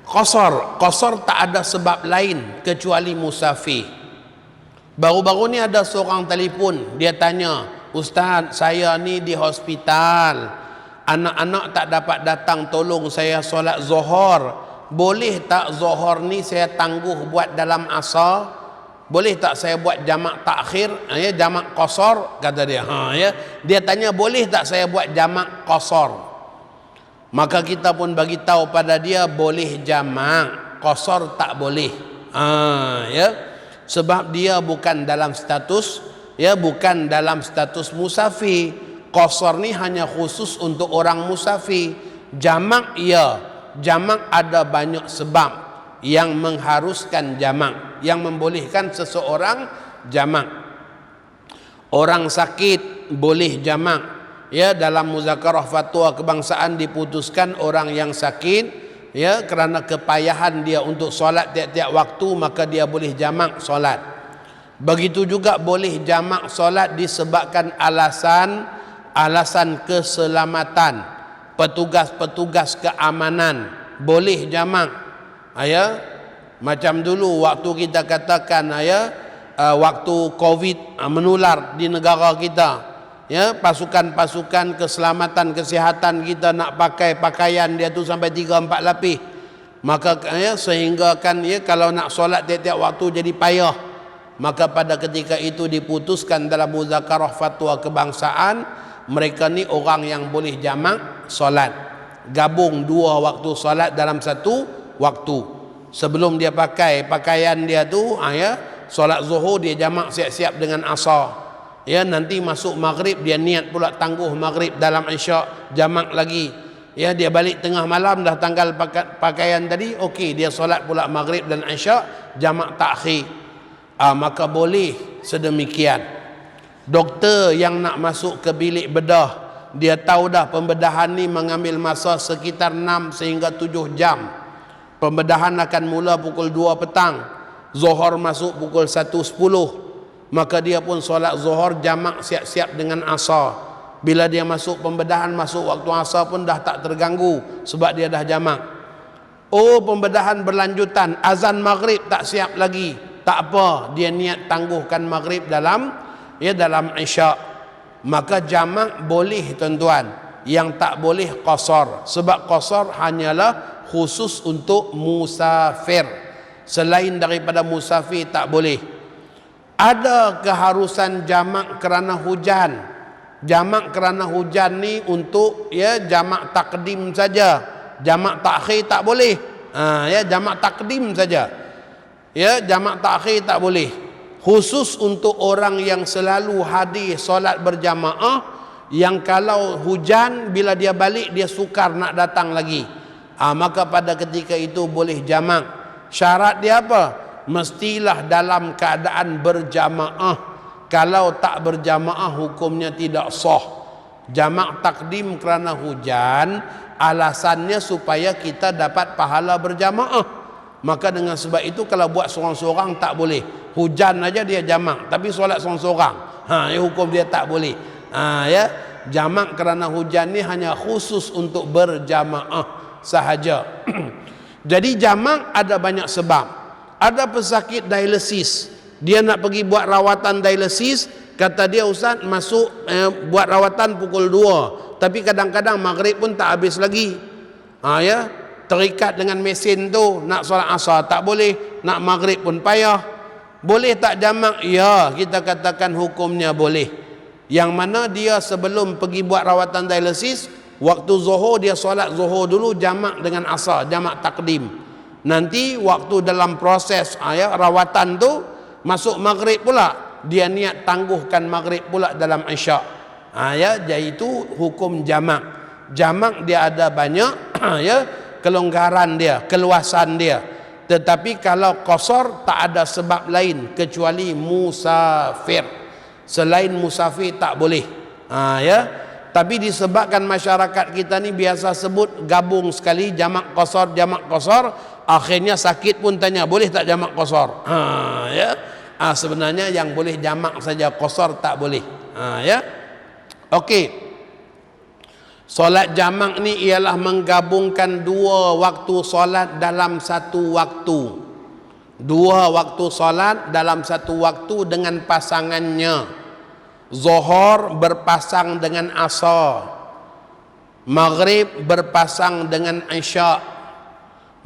qasar. Qasar tak ada sebab lain kecuali musafir. Baru-baru ni ada seorang telefon, dia tanya, Ustaz, saya ni di hospital, anak-anak tak dapat datang tolong saya solat zuhur. Boleh tak zuhur ni saya tangguh buat dalam asar? Boleh tak saya buat jamak takhir, ya, jamak qasar, kata dia. Ya, dia tanya boleh tak saya buat jamak qasar? Maka kita pun bagi tahu pada dia boleh jamak, qasar tak boleh. Ya, sebab dia bukan dalam status, ya, bukan dalam status musafir. Qasar ni hanya khusus untuk orang musafir. Jamak, ya, jamak ada banyak sebab yang mengharuskan jamak, yang membolehkan seseorang jamak. Orang sakit boleh jamak. Ya, dalam muzakarah fatwa kebangsaan diputuskan orang yang sakit, ya, kerana kepayahan dia untuk solat tiap-tiap waktu, maka dia boleh jamak solat. Begitu juga boleh jamak solat disebabkan alasan keselamatan, petugas-petugas keamanan boleh jamak. Ya, Macam dulu waktu kita katakan waktu Covid menular di negara kita, ya, pasukan-pasukan keselamatan kesihatan kita nak pakai pakaian dia tu sampai 3-4 lapis, maka sehingga kan kalau nak solat tiap-tiap waktu jadi payah. Maka pada ketika itu diputuskan dalam muzakarah fatwa kebangsaan, mereka ni orang yang boleh jamak solat, gabung 2 waktu solat dalam 1 waktu. Sebelum dia pakai pakaian dia tu, solat zuhur dia jamak siap-siap dengan asar. Nanti masuk maghrib dia niat pula tangguh maghrib dalam isyak, jamak lagi. Dia balik tengah malam dah tanggal pakaian tadi, okey, dia solat pula maghrib dan isyak, jamak takhir. Maka boleh sedemikian. Doktor yang nak masuk ke bilik bedah, dia tahu dah pembedahan ni mengambil masa sekitar 6 sehingga 7 jam. Pembedahan akan mula pukul 2 petang, Zuhur masuk pukul 1.10. Maka dia pun solat Zuhur jamak siap-siap dengan asar. Bila dia masuk pembedahan, masuk waktu asar pun dah tak terganggu sebab dia dah jamak. Pembedahan berlanjutan, azan maghrib tak siap lagi, tak apa, dia niat tangguhkan maghrib dalam isyak. Maka jamak boleh tuan-tuan, yang tak boleh qasar, sebab qasar hanyalah khusus untuk musafir. Selain daripada musafir tak boleh. Ada keharusan jamak kerana hujan. Jamak kerana hujan ni untuk jamak takdim saja. Jamak takhir tak boleh. Jamak takdim saja. Jamak takhir tak boleh. Khusus untuk orang yang selalu hadir solat berjamaah, yang kalau hujan bila dia balik dia sukar nak datang lagi, maka pada ketika itu boleh jamak. Syarat dia apa? Mestilah dalam keadaan berjamaah. Kalau tak berjamaah hukumnya tidak sah. Jamak takdim kerana hujan, alasannya supaya kita dapat pahala berjamaah. Maka dengan sebab itu kalau buat seorang-seorang tak boleh. Hujan aja dia jamak, tapi solat seorang-seorang, hukum dia tak boleh. Jamak kerana hujan ni hanya khusus untuk berjamaah sahaja. Jadi jamak ada banyak sebab. Ada pesakit dialisis, dia nak pergi buat rawatan dialisis, kata dia, ustaz masuk buat rawatan pukul 2, tapi kadang-kadang maghrib pun tak habis lagi. Terikat dengan mesin tu, nak solat asar tak boleh, nak maghrib pun payah. Boleh tak jamak? Ya, kita katakan hukumnya boleh. Yang mana dia sebelum pergi buat rawatan dialisis, waktu zuhur dia solat zuhur dulu jamak dengan asar, jamak takdim. Nanti waktu dalam proses rawatan tu, masuk maghrib pula, dia niat tangguhkan maghrib pula dalam isyak. Jadi itu hukum jamak. Jamak dia ada banyak kelonggaran dia, keluasan dia. Tetapi kalau qasar tak ada sebab lain kecuali musafir. Selain musafir tak boleh. Tapi disebabkan masyarakat kita ni biasa sebut gabung sekali jamak qasar, akhirnya sakit pun tanya, boleh tak jamak qasar? Sebenarnya yang boleh jamak saja, qasar tak boleh. Okey. Solat jamak ni ialah menggabungkan 2 waktu solat dalam 1 waktu. 2 waktu solat dalam 1 waktu dengan pasangannya. Zuhur berpasang dengan asar, maghrib berpasang dengan isyak.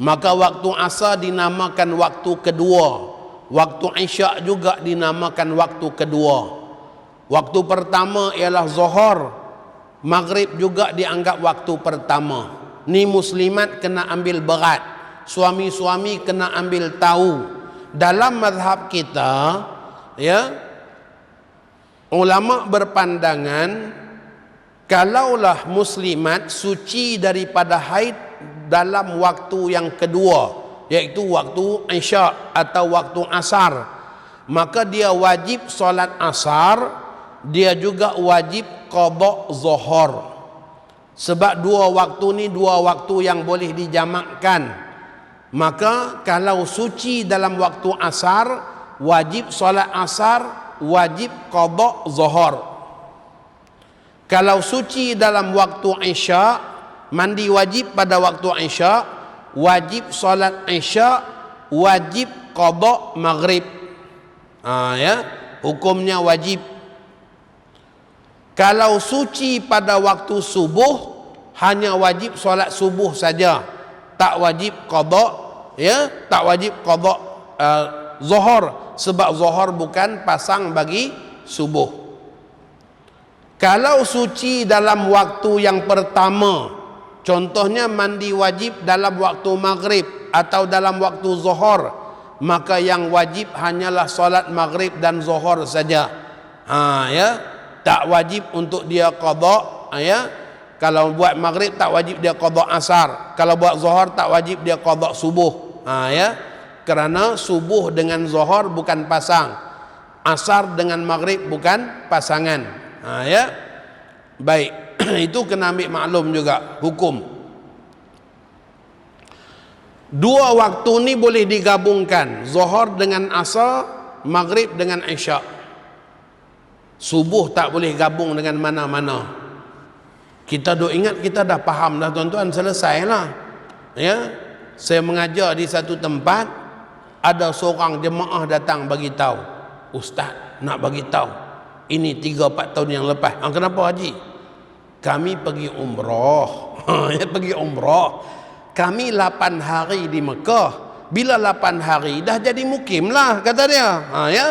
Maka waktu asar dinamakan waktu kedua, waktu isyak juga dinamakan waktu kedua. Waktu pertama ialah zuhur, maghrib juga dianggap waktu pertama. Ni muslimat kena ambil berat, suami-suami kena ambil tahu. Dalam mazhab kita, ulama berpandangan kalaulah muslimat suci daripada haid dalam waktu yang kedua, iaitu waktu isyak atau waktu asar, maka dia wajib solat asar, dia juga wajib qada zuhur. Sebab 2 waktu ni 2 waktu yang boleh dijamakkan. Maka kalau suci dalam waktu asar, wajib solat asar, wajib qada zuhur. Kalau suci dalam waktu isyak, mandi wajib pada waktu isyak, wajib solat isyak, wajib qada maghrib. Ya, hukumnya wajib. Kalau suci pada waktu subuh, hanya wajib solat subuh saja, tak wajib qada, ya, tak wajib qada zuhur, sebab zuhur bukan pasang bagi subuh. Kalau suci dalam waktu yang pertama, contohnya mandi wajib dalam waktu maghrib atau dalam waktu zuhur, maka yang wajib hanyalah solat maghrib dan zuhur saja. Ya, tak wajib untuk dia qada. Ya, kalau buat maghrib tak wajib dia qada asar, kalau buat zuhur tak wajib dia qada subuh. Ya, kerana subuh dengan zuhur bukan pasang, asar dengan maghrib bukan pasangan. Ya, baik. Itu kena ambil maklum juga hukum. Dua waktu ni boleh digabungkan, zuhur dengan asar, maghrib dengan isyak. Subuh tak boleh gabung dengan mana-mana. Kita duk ingat kita dah faham dah tuan-tuan, selesailah. Ya, saya mengajar di satu tempat, ada seorang jemaah datang bagi tahu, ustaz nak bagi tahu, ini 3-4 tahun yang lepas. Kenapa haji? Kami pergi umrah. Pergi umrah. Kami 8 hari di Mekah. Bila 8 hari dah jadi mukim lah, kata dia. Ya,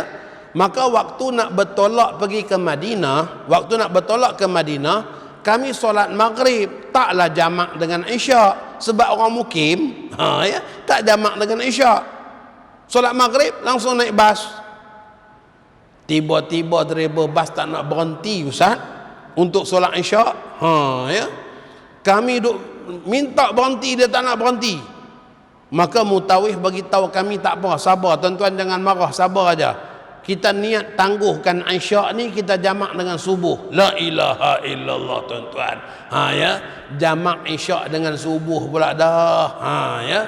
maka waktu nak bertolak pergi ke Madinah, kami solat maghrib taklah jamak dengan isyak, sebab orang mukim. Ya, tak jamak dengan isyak. Solat maghrib langsung naik bas. Tiba-tiba driver bas tak nak berhenti ustaz untuk solat isyak. Ya, kami duk minta berhenti, dia tak nak berhenti. Maka mutawif bagi tahu kami, tak apa, sabar tuan-tuan, jangan marah, sabar aja. Kita niat tangguhkan isyak ni, kita jamak dengan subuh. La ilaha illallah tuan-tuan. Ya, jamak isyak dengan subuh pula dah. Ya,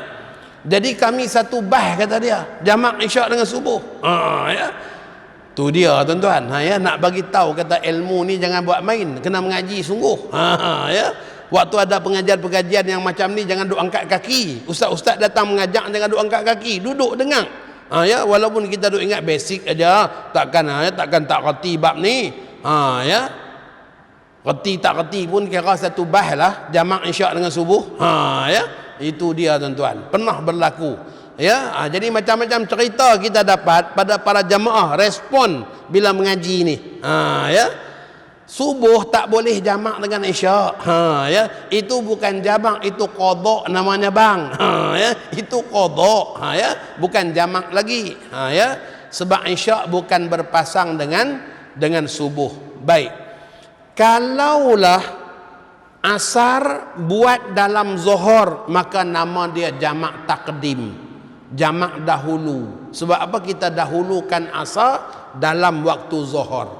jadi kami satu bah, kata dia, jamak isyak dengan subuh. Ya, tu dia tuan-tuan. Ya, nak bagi tahu, kata ilmu ni jangan buat main, kena mengaji sungguh. Ya, waktu ada pengajian-pengajian yang macam ni, jangan duk angkat kaki. Ustaz-ustaz datang mengajak, jangan duk angkat kaki, duduk dengar. Ya, walaupun kita duk ingat basic aja, takkan tak reti bab ni. Ya, reti tak reti pun kira satu bah lah, jamak isyak dengan subuh. Ya, itu dia tuan-tuan, pernah berlaku. Ya, jadi macam-macam cerita kita dapat pada para jemaah respon bila mengaji ni. Ya, subuh tak boleh jamak dengan isyak. Ya, itu bukan jamak, itu qada namanya bang. Ya, itu qada. Ya, bukan jamak lagi. Ya, sebab isyak bukan berpasang dengan subuh. Baik. Kalaulah asar buat dalam zuhur, maka nama dia jamak takdim, jamak dahulu. Sebab apa kita dahulukan asar dalam waktu zuhur.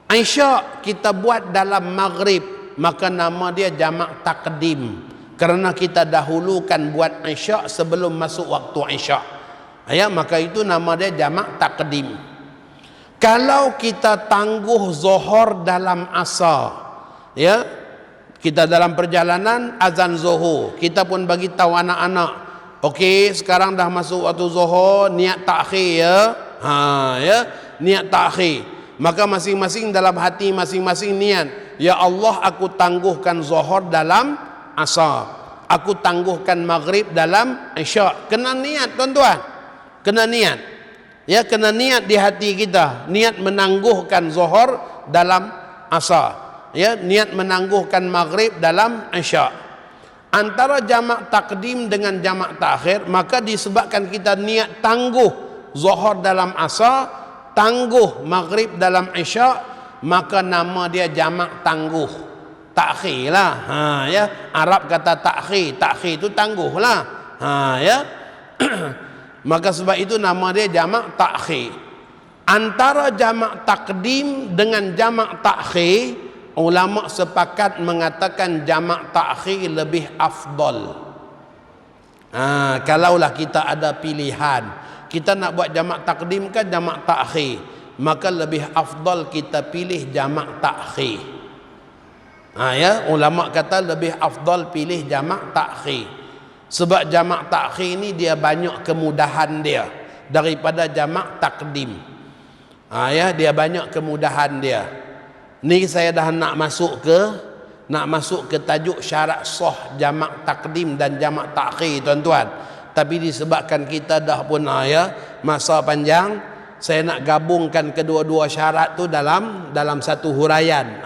Isyak kita buat dalam maghrib, maka nama dia jamak takdim, kerana kita dahulukan buat isyak sebelum masuk waktu isyak. Ya, maka itu nama dia jamak takdim. Kalau kita tangguh zuhur dalam asar, ya, kita dalam perjalanan azan zuhur, kita pun bagi tahu anak-anak, okey, sekarang dah masuk waktu zuhur, niat takhir ya. Ya, niat takhir. Maka masing-masing dalam hati masing-masing niat, ya Allah, aku tangguhkan zuhur dalam asar, aku tangguhkan maghrib dalam isyak. Kena niat tuan-tuan, kena niat. Ya, kena niat di hati kita, niat menangguhkan zuhur dalam asar, ya, niat menangguhkan maghrib dalam isyak. Antara jamak takdim dengan jamak takhir, maka disebabkan kita niat tangguh zuhur dalam asar, tangguh maghrib dalam isyak, maka nama dia jamak tangguh, takhir lah. Ya, Arab kata takhir, takhir itu tangguh lah. Ya. Maka sebab itu nama dia jamak takhir. Antara jamak takdim dengan jamak takhir, ulama sepakat mengatakan jamak takhir lebih afdal. Kalaulah kita ada pilihan, kita nak buat jamak takdim ke jamak takhir, maka lebih afdal kita pilih jamak takhir. Ya, ulama kata lebih afdal pilih jamak takhir. Sebab jamak takhir ni dia banyak kemudahan dia daripada jamak takdim. Ya, dia banyak kemudahan dia. Ni saya dah nak masuk ke tajuk syarat sah jamak takdim dan jamak takhir, tuan-tuan. Tapi disebabkan kita dah pun masa panjang, saya nak gabungkan kedua-dua syarat tu dalam satu huraian.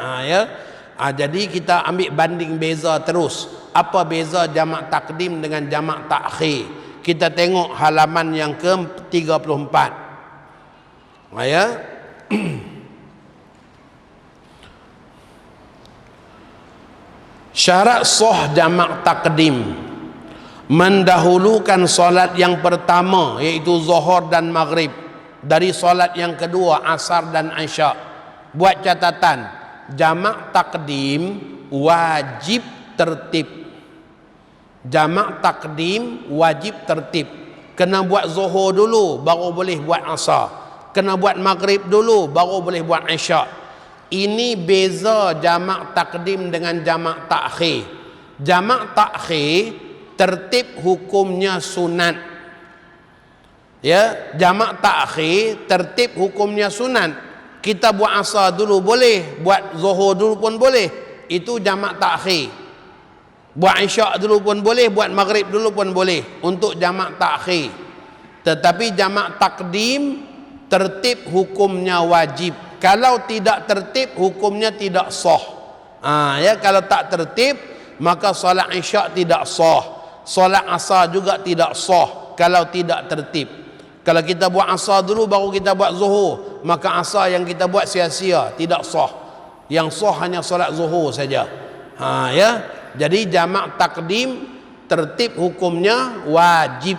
Jadi kita ambil banding beza terus. Apa beza jamak takdim dengan jamak takhir? Kita tengok halaman yang ke-34. Syarat sah jamak takdim mendahulukan solat yang pertama, iaitu zuhur dan maghrib, dari solat yang kedua, asar dan isyak. Buat catatan, jamak takdim wajib tertib. Jamak takdim wajib tertib. Kena buat zuhur dulu baru boleh buat asar. Kena buat maghrib dulu baru boleh buat isyak. Ini beza jamak takdim dengan jamak takhir. Jamak takhir tertib hukumnya sunat. Jamak takhir tertib hukumnya sunat. Kita buat asar dulu boleh, buat zuhur dulu pun boleh. Itu jamak takhir. Buat isyak dulu pun boleh, buat maghrib dulu pun boleh, untuk jamak takhir. Tetapi jamak takdim tertib hukumnya wajib. Kalau tidak tertib hukumnya tidak sah. Kalau tak tertib maka solat isyak tidak sah, solat asar juga tidak sah kalau tidak tertib. Kalau kita buat asar dulu baru kita buat zuhur, maka asar yang kita buat sia-sia, tidak sah. Yang sah hanya solat zuhur saja. Jadi jamak takdim tertib hukumnya wajib.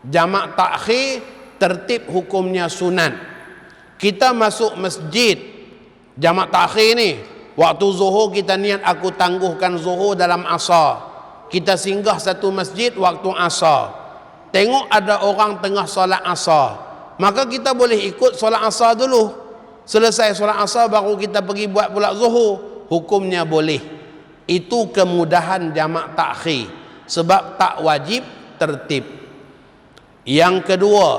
Jamak takhir tertib hukumnya sunat. Kita masuk masjid, jamak takhir ni, waktu zuhur kita niat aku tangguhkan zuhur dalam asar. Kita singgah satu masjid waktu asar. Tengok ada orang tengah solat asar, maka kita boleh ikut solat asar dulu. Selesai solat asar baru kita pergi buat pula zuhur. Hukumnya boleh. Itu kemudahan jamak takhir, sebab tak wajib tertib. Yang kedua,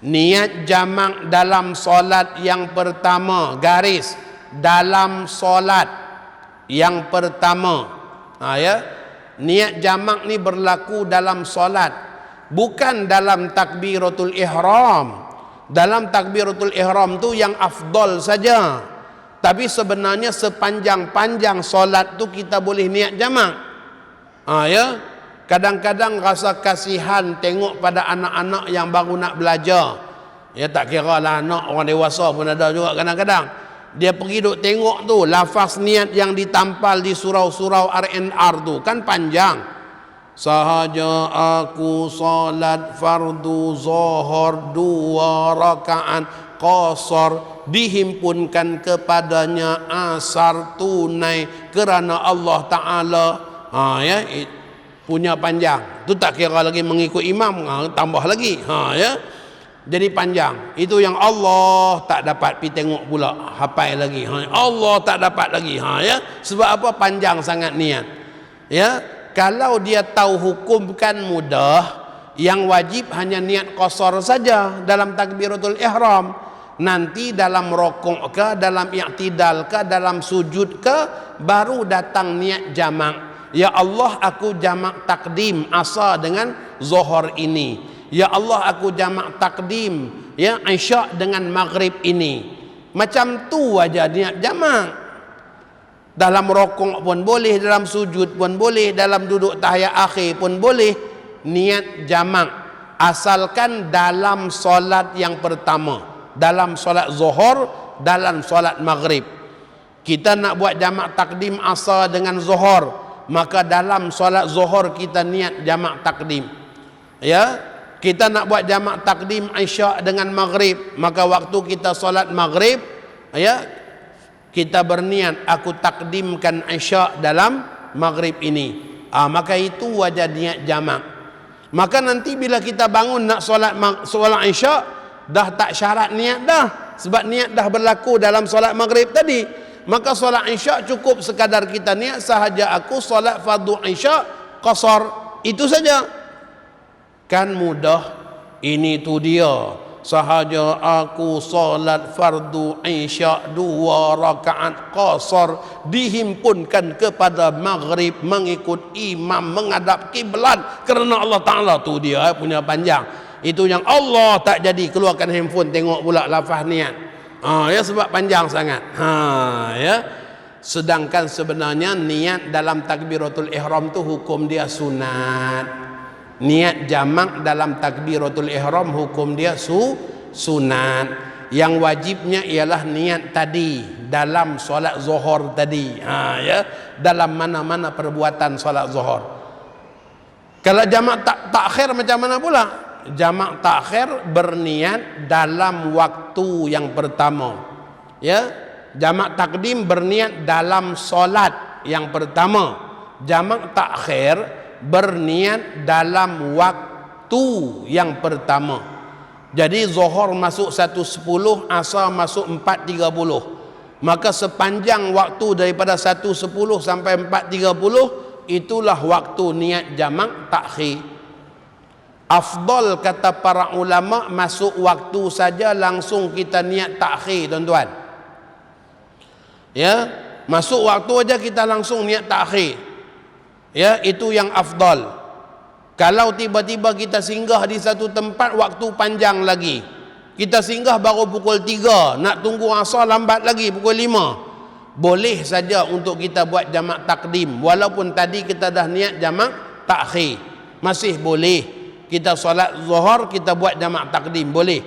niat jamak dalam solat yang pertama, garis dalam solat yang pertama. Niat jamak ni berlaku dalam solat, bukan dalam takbiratul ihram. Dalam takbiratul ihram tu yang afdal saja. Tapi sebenarnya sepanjang-panjang solat tu kita boleh niat jamak. Kadang-kadang rasa kasihan tengok pada anak-anak yang baru nak belajar. Tak kira lah anak, orang dewasa pun ada juga kadang-kadang. Dia pergi duk tengok tu, lafaz niat yang ditampal di surau-surau RNR tu kan panjang. Sahaja aku solat fardu zuhur 2 rakaat qasar, dihimpunkan kepadanya asar tunai kerana Allah Ta'ala. Punya panjang. Itu tak kira lagi mengikut imam, tambah lagi. Jadi panjang. Itu yang Allah tak dapat pergi tengok pula, hafal lagi. Allah tak dapat lagi. Sebab apa? Panjang sangat niat. Kalau dia tahu hukum kan mudah. Yang wajib hanya niat qasar saja dalam takbiratul ihram. Nanti dalam rokok ke, dalam i'tidal ke, dalam sujud ke, baru datang niat jamak. Ya Allah, aku jamak takdim asar dengan zuhur ini. Ya Allah, aku jamak takdim isyak dengan maghrib ini. Macam tu aja niat jamak. Dalam rokok pun boleh, dalam sujud pun boleh, dalam duduk tahiyat akhir pun boleh niat jamak, asalkan dalam solat yang pertama. Dalam solat zuhur, dalam solat maghrib. Kita nak buat jamak takdim asar dengan zuhur, maka dalam solat zuhur kita niat jamak takdim. Kita nak buat jamak takdim isyak dengan maghrib, maka waktu kita solat maghrib, kita berniat aku takdimkan isyak dalam maghrib ini. Maka itu wajah niat jamak. Maka nanti bila kita bangun nak solat isyak, dah tak syarat niat dah, sebab niat dah berlaku dalam solat maghrib tadi. Maka solat isyak cukup sekadar kita niat sahaja aku solat fardu isyak qasar. Itu saja. Kan mudah. Ini tu dia. Sahaja aku solat fardu isya 2 rakaat qasar, dihimpunkan kepada maghrib mengikut imam menghadap kiblat kerana Allah Ta'ala. Tu dia punya panjang. Itu yang Allah tak jadi keluarkan handphone tengok pula lafaz niat. Ya, sebab panjang sangat. Ya. Sedangkan sebenarnya niat dalam takbiratul ihram tu hukum dia sunat. Niat jamak dalam takbiratul ihram hukum dia sunat. Yang wajibnya ialah niat tadi dalam solat zuhur tadi. Ya, dalam mana-mana perbuatan solat zuhur. Kalau jamak takhir macam mana pula? Jamak takhir berniat dalam waktu yang pertama. Ya, jamak takdim berniat dalam solat yang pertama. Jamak takhir berniat dalam waktu yang pertama. Jadi zuhur masuk 1.10, asar masuk 4.30. Maka sepanjang waktu daripada 1.10 sampai 4.30 itulah waktu niat jamak takhir. Afdal kata para ulama masuk waktu saja langsung kita niat takhir, tuan-tuan. Ya, masuk waktu aja kita langsung niat takhir. Ya, itu yang afdal. Kalau tiba-tiba kita singgah di satu tempat waktu panjang lagi, kita singgah baru pukul 3, nak tunggu asar lambat lagi pukul 5, boleh saja untuk kita buat jamak takdim walaupun tadi kita dah niat jamak takhir. Masih boleh kita solat zuhur kita buat jamak takdim, boleh.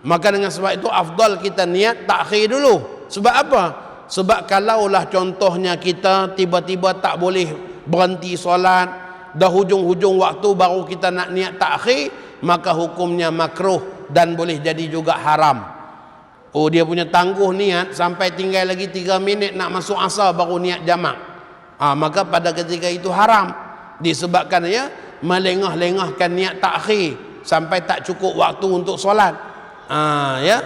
Maka dengan sebab itu afdal kita niat takhir dulu. Sebab apa? Sebab kalaulah contohnya kita tiba-tiba tak boleh berhenti solat, dah hujung-hujung waktu baru kita nak niat takhir, maka hukumnya makruh dan boleh jadi juga haram. Oh, dia punya tangguh niat sampai tinggal lagi 3 minit nak masuk asar baru niat jamak. Maka pada ketika itu haram, disebabkan ya melengah-lengahkan niat takhir sampai tak cukup waktu untuk solat. Ya.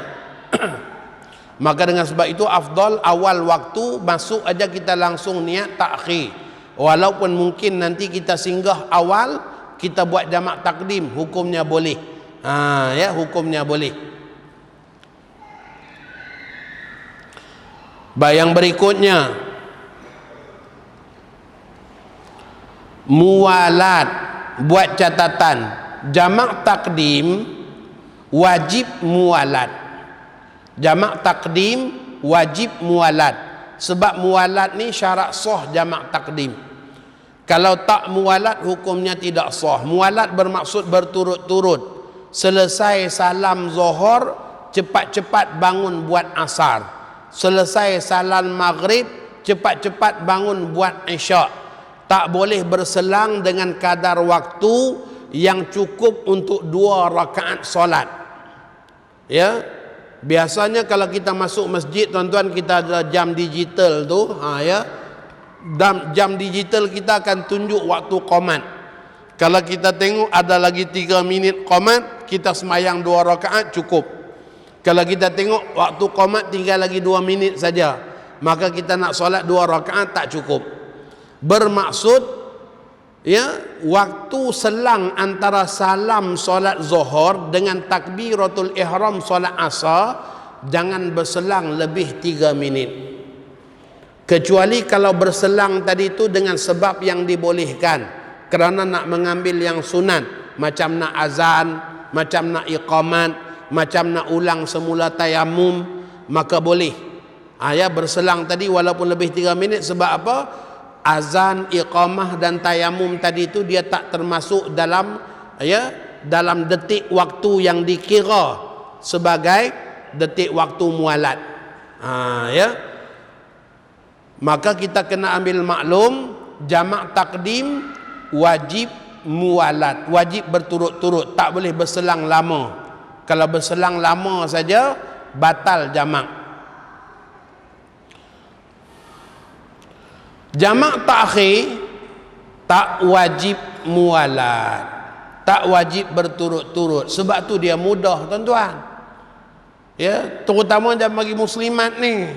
Maka dengan sebab itu afdal awal waktu masuk aja kita langsung niat takhir. Walaupun mungkin nanti kita singgah awal kita buat jamak takdim, hukumnya boleh. Ya, hukumnya boleh. Yang berikutnya, muwalat. Buat catatan, jamak takdim wajib muwalat. Jamak takdim wajib muwalat. Sebab muwalat ni syarat sah jamak takdim. Kalau tak muwalat hukumnya tidak sah. Muwalat bermaksud berturut-turut. Selesai salam zuhur cepat-cepat bangun buat asar. Selesai salam maghrib cepat-cepat bangun buat isyak. Tak boleh berselang dengan kadar waktu yang cukup untuk 2 rakaat solat. Ya. Biasanya kalau kita masuk masjid, tuan-tuan, kita ada jam digital tu, ya. Jam digital kita akan tunjuk waktu qomat. Kalau kita tengok ada lagi 3 minit qomat, kita semayang 2 rakaat cukup. Kalau kita tengok waktu qomat tinggal lagi 2 minit saja, maka kita nak solat 2 rakaat tak cukup. Bermaksud ya, waktu selang antara salam solat zuhur dengan takbiratul ihram solat asar jangan berselang lebih 3 minit. Kecuali kalau berselang tadi itu dengan sebab yang dibolehkan, kerana nak mengambil yang sunat, macam nak azan, macam nak iqamat, macam nak ulang semula tayamum, maka boleh. Ya, berselang tadi walaupun lebih 3 minit. Sebab apa? Azan, iqamah dan tayamum tadi itu dia tak termasuk dalam dalam detik waktu yang dikira sebagai detik waktu mualat. Maka kita kena ambil maklum, jamak takdim wajib mualat, wajib berturut-turut, tak boleh berselang lama. Kalau berselang lama saja batal jamak. Jamak takhir tak wajib mualat, tak wajib berturut-turut. Sebab tu dia mudah, tuan-tuan. Ya, terutama bagi muslimat ni.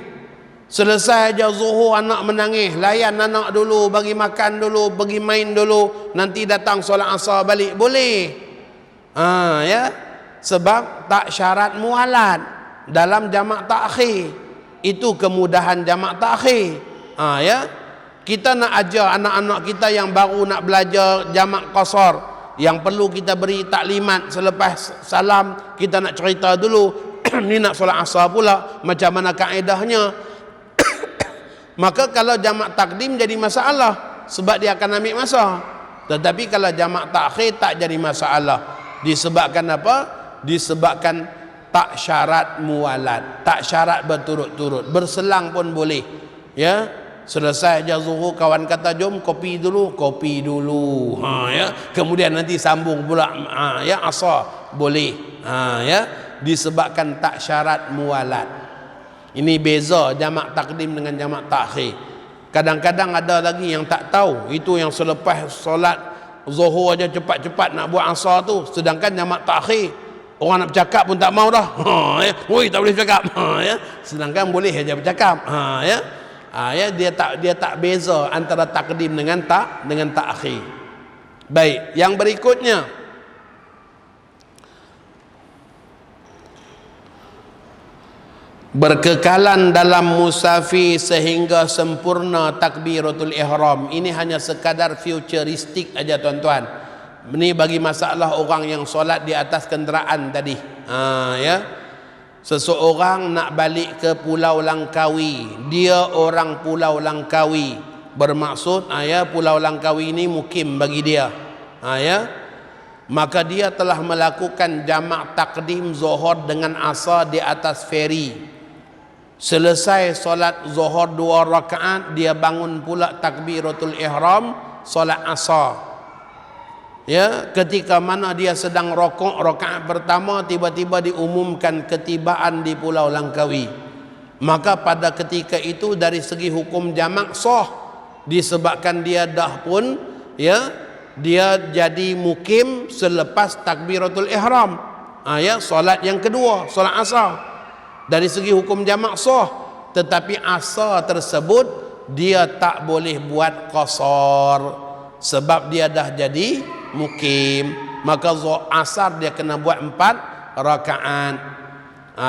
Selesai aja zuhur anak menangis, layan anak dulu, bagi makan dulu, pergi main dulu, nanti datang solat asar balik, boleh. Ya, sebab tak syarat mualat dalam jamak takhir. Itu kemudahan jamak takhir. Ya, kita nak ajar anak-anak kita yang baru nak belajar jamak qasar, yang perlu kita beri taklimat selepas salam, kita nak cerita dulu ni nak solat asar pula, macam mana kaedahnya. Maka kalau jamak takdim jadi masalah sebab dia akan ambil masa. Tetapi kalau jamak takhir tak jadi masalah. Disebabkan apa? Disebabkan tak syarat mualat, tak syarat berturut-turut, berselang pun boleh. Ya, selesai aja zuhur kawan kata jom kopi dulu, kopi dulu. Ya, kemudian nanti sambung pula ya asar, boleh. Ya, disebabkan tak syarat mualat. Ini beza jamak takdim dengan jamak takhir. Kadang-kadang ada lagi yang tak tahu, itu yang selepas solat zuhur aja cepat-cepat nak buat asar tu, sedangkan jamak takhir orang nak bercakap pun tak mau dah. Ya, oi tak boleh bercakap. Ya, sedangkan boleh aja bercakap. Ya. Ya, dia tak beza antara takdim dengan takhir. Baik, yang berikutnya, berkekalan dalam musafir sehingga sempurna takbiratul ihram. Ini hanya sekadar futuristik aja tuan-tuan. Ini bagi masalah orang yang solat di atas kenderaan tadi. Ya, seseorang nak balik ke Pulau Langkawi, dia orang Pulau Langkawi, bermaksud ya Pulau Langkawi ini mukim bagi dia. Ya, maka dia telah melakukan jamak takdim zuhur dengan asar di atas feri. Selesai solat zuhur 2 rakaat, dia bangun pula takbiratul ihram solat asar. Ya, ketika mana dia sedang rokok rakaat pertama, tiba-tiba diumumkan ketibaan di Pulau Langkawi. Maka pada ketika itu dari segi hukum jamak sah, disebabkan dia dah pun ya dia jadi mukim selepas takbiratul ihram. Ya, solat yang kedua, solat asar. Dari segi hukum jamak sah, tetapi asar tersebut dia tak boleh buat qasar sebab dia dah jadi mukim. Maka asar dia kena buat 4 rakaat.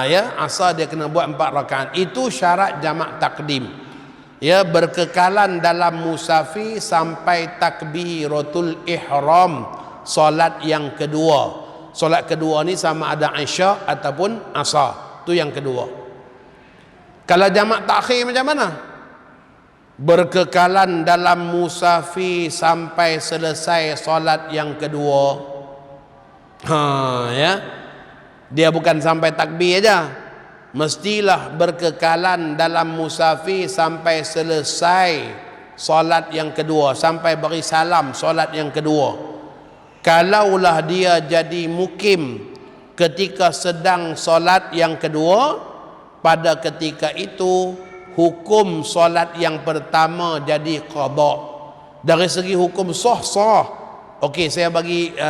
Ya, asar dia kena buat 4 rakaat. Itu syarat jamak takdim. Ya, berkekalan dalam musafir sampai takbiratul ihram solat yang kedua. Solat kedua ni sama ada isyak ataupun asar. Itu yang kedua. Kalau jamak takhir macam mana? Berkekalan dalam musafir sampai selesai solat yang kedua. Ya, dia bukan sampai takbir aja, mestilah berkekalan dalam musafir sampai selesai solat yang kedua, sampai beri salam solat yang kedua. Kalaulah dia jadi mukim ketika sedang solat yang kedua, pada ketika itu hukum solat yang pertama jadi qada. Dari segi hukum sah. Okey, saya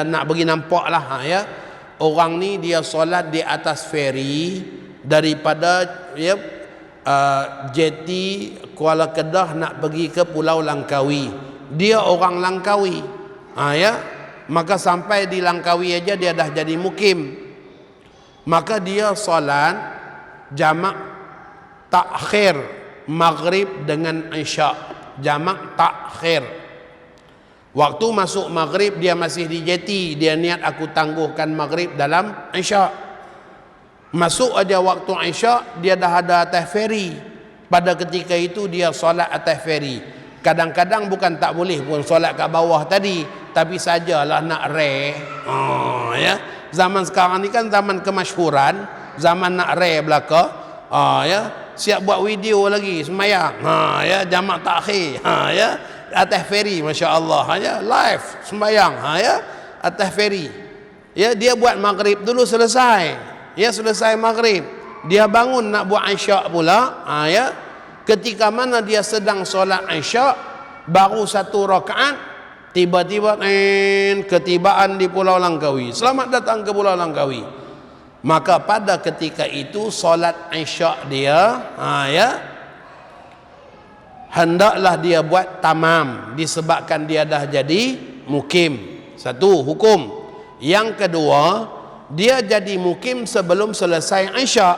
nak bagi nampak lah ya. Orang ni dia solat di atas feri daripada ya jeti Kuala Kedah nak pergi ke Pulau Langkawi. Dia orang Langkawi. Ya, maka sampai di Langkawi aja dia dah jadi mukim. Maka dia solat jamak takhir maghrib dengan isyak. Jamak takhir. Waktu masuk maghrib dia masih di jeti, dia niat aku tangguhkan maghrib dalam isyak. Masuk aja waktu isyak, dia dah ada atas feri. Pada ketika itu dia solat atas feri. Kadang-kadang bukan tak boleh pun solat kat bawah tadi, tapi sajalah nak ya. Zaman sekarang ni kan zaman kemasyhuran, zaman nak belaka. Ya, siap buat video lagi sembahyang. Ya, jamak takhir. Ya, atas feri, masya-Allah. Ya, live sembahyang. Ya, atas feri. Ya, dia buat maghrib dulu selesai. Ya, selesai maghrib, dia bangun nak buat isyak pula. Ya, ketika mana dia sedang solat isyak, baru 1 rakaat, tiba-tiba ketibaan di Pulau Langkawi. Selamat datang ke Pulau Langkawi. Maka pada ketika itu solat isyak dia ya hendaklah dia buat tamam disebabkan dia dah jadi mukim. Satu hukum. Yang kedua, dia jadi mukim sebelum selesai Isyak,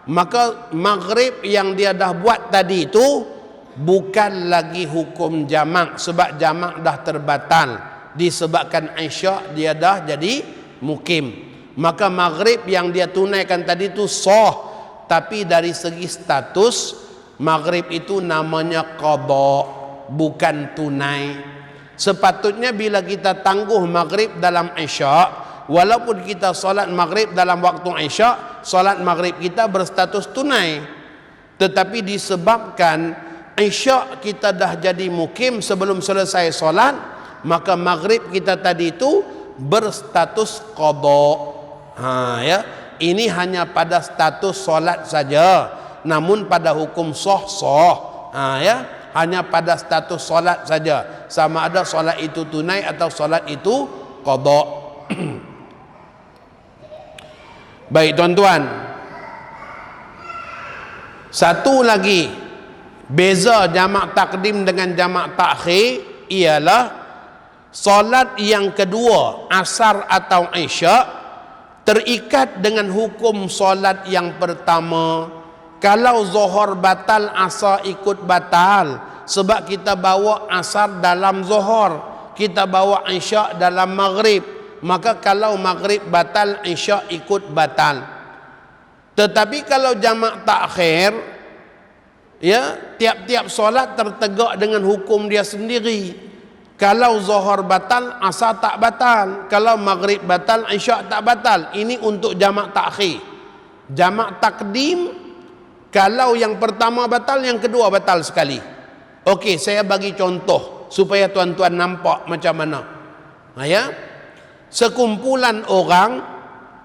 maka maghrib yang dia dah buat tadi itu bukan lagi hukum jamak, sebab jamak dah terbatal disebabkan Isyak dia dah jadi mukim. Maka maghrib yang dia tunaikan tadi itu sah, tapi dari segi status maghrib itu namanya qada, bukan tunai. Sepatutnya bila kita tangguh maghrib dalam Isyak, walaupun kita solat maghrib dalam waktu Isyak, solat maghrib kita berstatus tunai. Tetapi disebabkan Isyak kita dah jadi mukim sebelum selesai solat, maka maghrib kita tadi itu berstatus qada. Ya, ini hanya pada status solat saja, namun pada hukum sah. Ya, hanya pada status solat saja, sama ada solat itu tunai atau solat itu qada. Baik tuan-tuan, satu lagi beza jamak takdim dengan jamak takhir ialah solat yang kedua asar atau isyak terikat dengan hukum solat yang pertama. Kalau zuhur batal, asar ikut batal, sebab kita bawa asar dalam zuhur, kita bawa isyak dalam maghrib. Maka kalau maghrib batal, isyak ikut batal. Tetapi kalau jamak takhir, ya, tiap-tiap solat tertegak dengan hukum dia sendiri. Kalau zuhur batal, asar tak batal. Kalau maghrib batal, isyak tak batal. Ini untuk jamak takhir. Jamak takdim, kalau yang pertama batal, yang kedua batal sekali. Okey, saya bagi contoh supaya tuan-tuan nampak macam mana. Ya, sekumpulan orang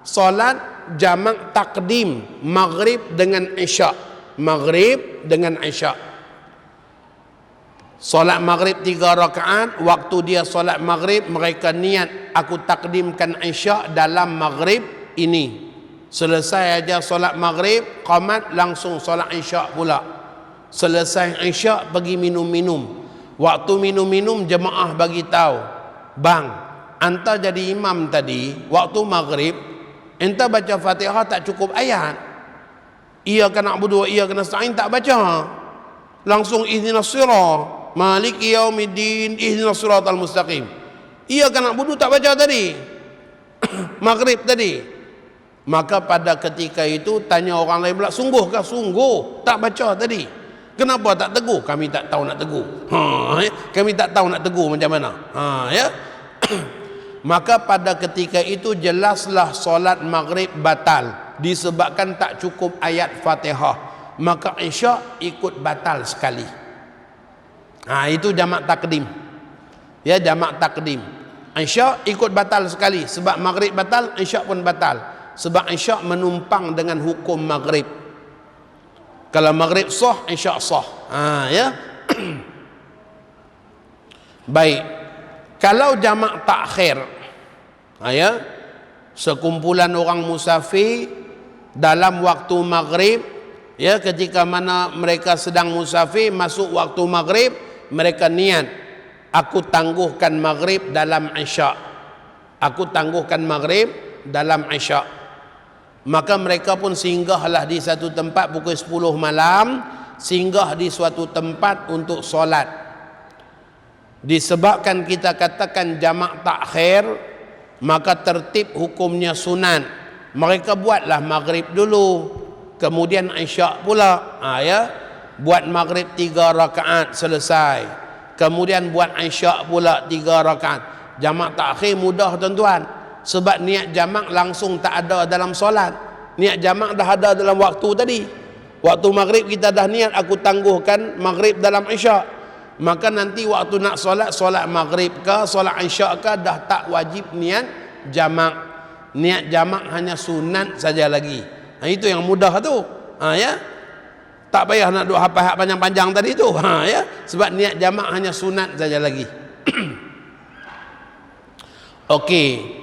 solat jamak takdim maghrib dengan isyak, maghrib dengan isyak. Solat maghrib 3 rakaat, waktu dia solat maghrib mereka niat aku takdimkan isyak dalam maghrib ini. Selesai aja solat maghrib, qamat langsung solat isyak pula. Selesai isyak pergi minum-minum. Waktu minum-minum jemaah bagi tahu, bang, anta jadi imam tadi waktu maghrib, enta baca Fatihah tak cukup ayat. Iyyaka na'budu wa iyyaka nasta'in tak baca. Langsung ihdinas sirah, maliki yaumiddin, ihdinas siratal mustaqim. Iyyaka na'budu tak baca tadi. Maghrib tadi. Maka pada ketika itu tanya orang lain pula, sungguhkah? Sungguh tak baca tadi. Kenapa tak tegur? Kami tak tahu nak tegur. Kami tak tahu nak tegur macam mana. Ya. Maka pada ketika itu jelaslah solat maghrib batal disebabkan tak cukup ayat Fatihah. Maka isyak ikut batal sekali. Itu jamak takdim. Ya, jamak takdim. Isyak ikut batal sekali sebab maghrib batal, isyak pun batal. Sebab isyak menumpang dengan hukum maghrib. Kalau maghrib sah, isyak sah. Ya. Baik. Kalau jamak takhir, ya, sekumpulan orang musafir dalam waktu maghrib, ya, ketika mana mereka sedang musafir masuk waktu maghrib, mereka niat aku tangguhkan maghrib dalam isyak. Aku tangguhkan maghrib dalam isyak. Maka mereka pun singgahlah di satu tempat pukul 10 malam, singgah di suatu tempat untuk solat. Disebabkan kita katakan jamak takhir, maka tertib hukumnya sunat. Mereka buatlah maghrib dulu, kemudian isyak pula. Ya, buat maghrib 3 rakaat selesai, kemudian buat isyak pula 3 rakaat. Jamak takhir mudah tuan-tuan, sebab niat jamak langsung tak ada dalam solat. Niat jamak dah ada dalam waktu tadi. Waktu maghrib kita dah niat aku tangguhkan maghrib dalam isyak. Maka nanti waktu nak solat, solat maghrib ke solat isyak ke, dah tak wajib niat jamak. Niat jamak hanya sunat saja lagi. Itu yang mudah tu. Ya, tak payah nak duk hafal panjang-panjang tadi tu. Ya, sebab niat jamak hanya sunat saja lagi. Okey.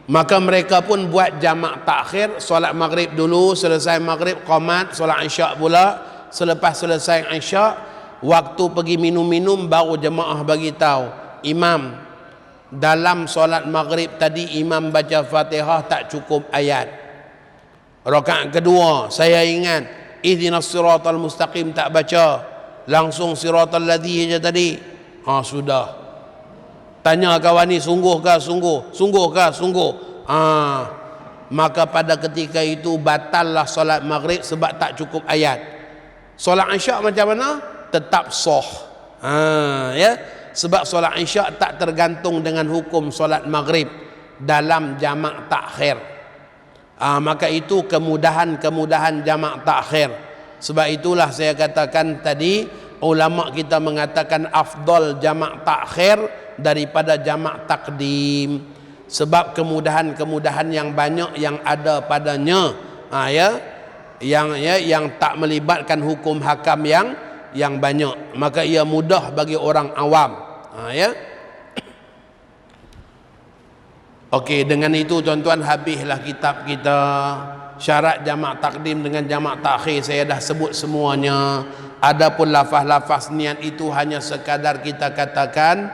Maka mereka pun buat jamak takhir, solat maghrib dulu, selesai maghrib qamat, solat isyak pula. Selepas selesai isyak, waktu pergi minum-minum baru jemaah bagi tahu, imam dalam solat maghrib tadi imam baca Fatihah tak cukup ayat. Rakaat kedua saya ingat ihdinas siratal mustaqim tak baca, langsung siratal ladzi je tadi. Sudah. Tanya kawan ni, sungguh kah sungguh? Sungguh kah sungguh? Maka pada ketika itu batallah solat maghrib sebab tak cukup ayat. Solat isyak macam mana? Tetap sah. Ya, sebab solat isyak tak tergantung dengan hukum solat maghrib dalam jamak takhir. Maka itu kemudahan jamak takhir. Sebab itulah saya katakan tadi, ulama kita mengatakan afdal jamak takhir daripada jamak takdim. Sebab kemudahan yang banyak yang ada padanya, yang tak melibatkan hukum hakam yang banyak, maka ia mudah bagi orang awam. Okey, dengan itu tuan-tuan habislah kitab kita. Syarat jamak takdim dengan jamak takhir saya dah sebut semuanya. Adapun lafaz-lafaz niat itu hanya sekadar kita katakan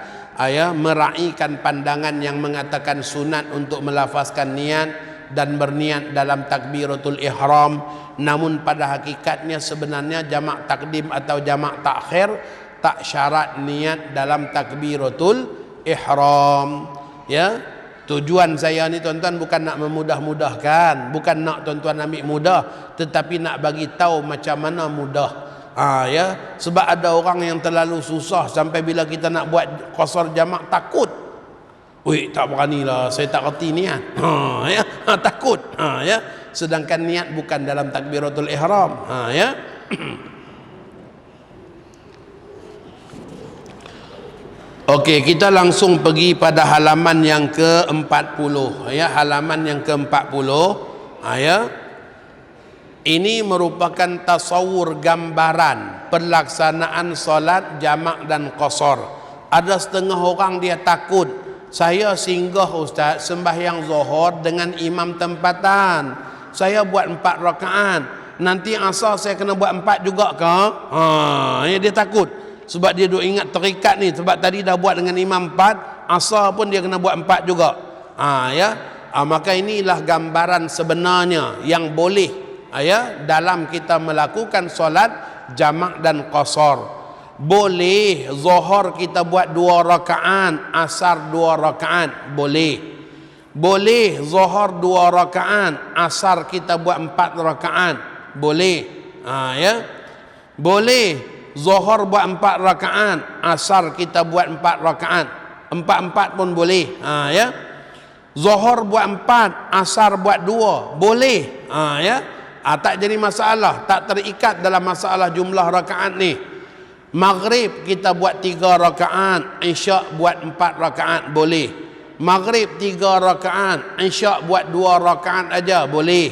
meraihkan pandangan yang mengatakan sunat untuk melafazkan niat dan berniat dalam takbiratul ihram. Namun pada hakikatnya sebenarnya jamak takdim atau jamak takhir tak syarat niat dalam takbiratul ihram. Ya, tujuan saya ni tuan-tuan bukan nak memudah-mudahkan, bukan nak tuan-tuan ambil mudah, tetapi nak bagi tahu macam mana mudah. Sebab ada orang yang terlalu susah sampai bila kita nak buat qasar jamak takut. Tak beranilah, saya tak reti niat. Takut. Sedangkan niat bukan dalam takbiratul ihram. Okey, kita langsung pergi pada halaman yang ke-40. Halaman yang ke-40. Ini merupakan tasawur gambaran pelaksanaan solat jamak dan qasar. Ada setengah orang dia takut, saya singgah ustaz sembahyang zuhur dengan imam tempatan, saya buat 4 rakaat, nanti asar saya kena buat 4 juga ke? Dia takut sebab dia duk ingat terikat ni, sebab tadi dah buat dengan imam 4, asar pun dia kena buat 4 juga. Maka inilah gambaran sebenarnya yang boleh dalam kita melakukan solat jamak dan qasar. Boleh zuhur kita buat 2 rakaat, asar 2 rakaat, boleh. Boleh zuhur 2 rakaat, asar kita buat 4 rakaat, boleh. Boleh zuhur buat 4 rakaat, asar kita buat 4 rakaat, 4 pun boleh. Zuhur buat 4, asar buat 2, boleh. Tak jadi masalah, tak terikat dalam masalah jumlah rakaat ni. Maghrib kita buat 3 rakaat, isyak buat 4 rakaat, boleh. Maghrib 3 rakaat, isyak buat 2 rakaat aja, boleh.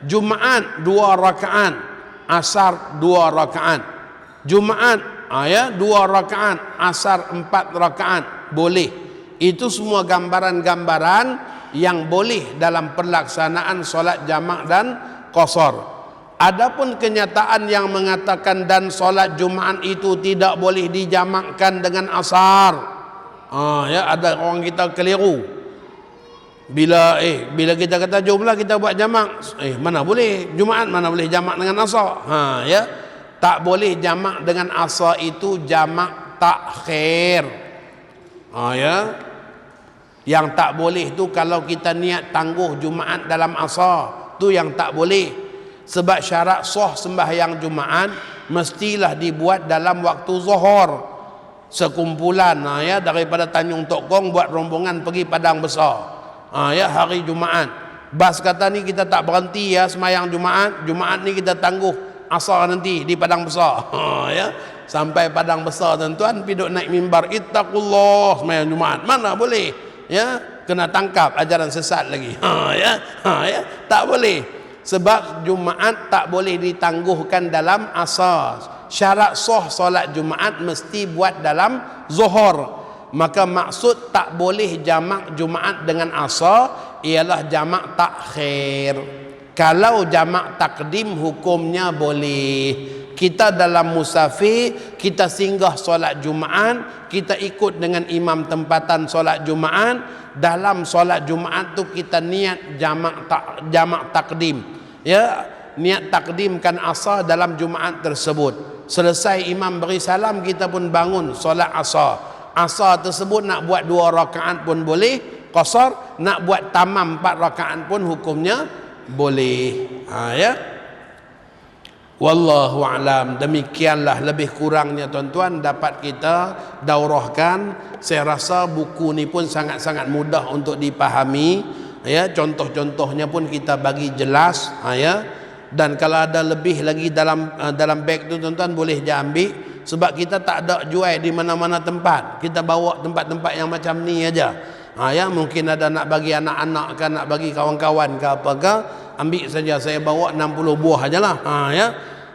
Jumaat 2 rakaat, asar 2 rakaat. Jumaat 2 rakaat, asar 4 rakaat, boleh. Itu semua gambaran-gambaran yang boleh dalam pelaksanaan solat jamak dan qasar. Adapun kenyataan yang mengatakan dan solat Jumaat itu tidak boleh dijamakkan dengan asar. Ada orang kita keliru. Bila kita kata jomlah kita buat jamak, mana boleh Jumaat, mana boleh jamak dengan asar. Tak boleh jamak dengan asar, itu jamak takhir. Yang tak boleh tu kalau kita niat tangguh Jumaat dalam asar, tu yang tak boleh. Sebab syarat sah sembahyang Jumaat mestilah dibuat dalam waktu zuhur. Sekumpulan daripada Tanjung Tok Kong buat rombongan pergi Padang Besar. Hari Jumaat. Bas kata ni kita tak berhenti sembahyang Jumaat. Jumaat ni kita tangguh asar nanti di Padang Besar. Sampai Padang Besar tuan-tuan piduk naik mimbar, ittaqullah sembahyang Jumaat. Mana boleh. Kena tangkap ajaran sesat lagi. Tak boleh. Sebab Jumaat tak boleh ditangguhkan dalam asar. Syarat sah solat Jumaat mesti buat dalam zuhur. Maka maksud tak boleh jamak Jumaat dengan asar ialah jamak takhir. Kalau jamak takdim hukumnya boleh. Kita dalam musafir, kita singgah solat Jumaat, kita ikut dengan imam tempatan solat Jumaat. Dalam solat Jumaat tu kita niat jamak takdim. Ya, niat takdimkan asar dalam Jumaat tersebut. Selesai imam beri salam, kita pun bangun solat asar. Asar tersebut nak buat 2 rakaat pun boleh, qasar, nak buat tamam 4 rakaat pun hukumnya boleh. Ya. Wallahu alam. Demikianlah lebih kurangnya tuan-tuan dapat kita daurahkan. Saya rasa buku ni pun sangat-sangat mudah untuk dipahami. Ya, contoh-contohnya pun kita bagi jelas. Ya. Dan kalau ada lebih lagi dalam beg tu tuan-tuan boleh je ambil, sebab kita tak ada jual di mana-mana tempat. Kita bawa tempat-tempat yang macam ni aja. Ya, mungkin ada nak bagi anak-anak ke, nak bagi kawan-kawan ke apa ke, ambil saja. Saya bawa 60 buah ajalah. Ya.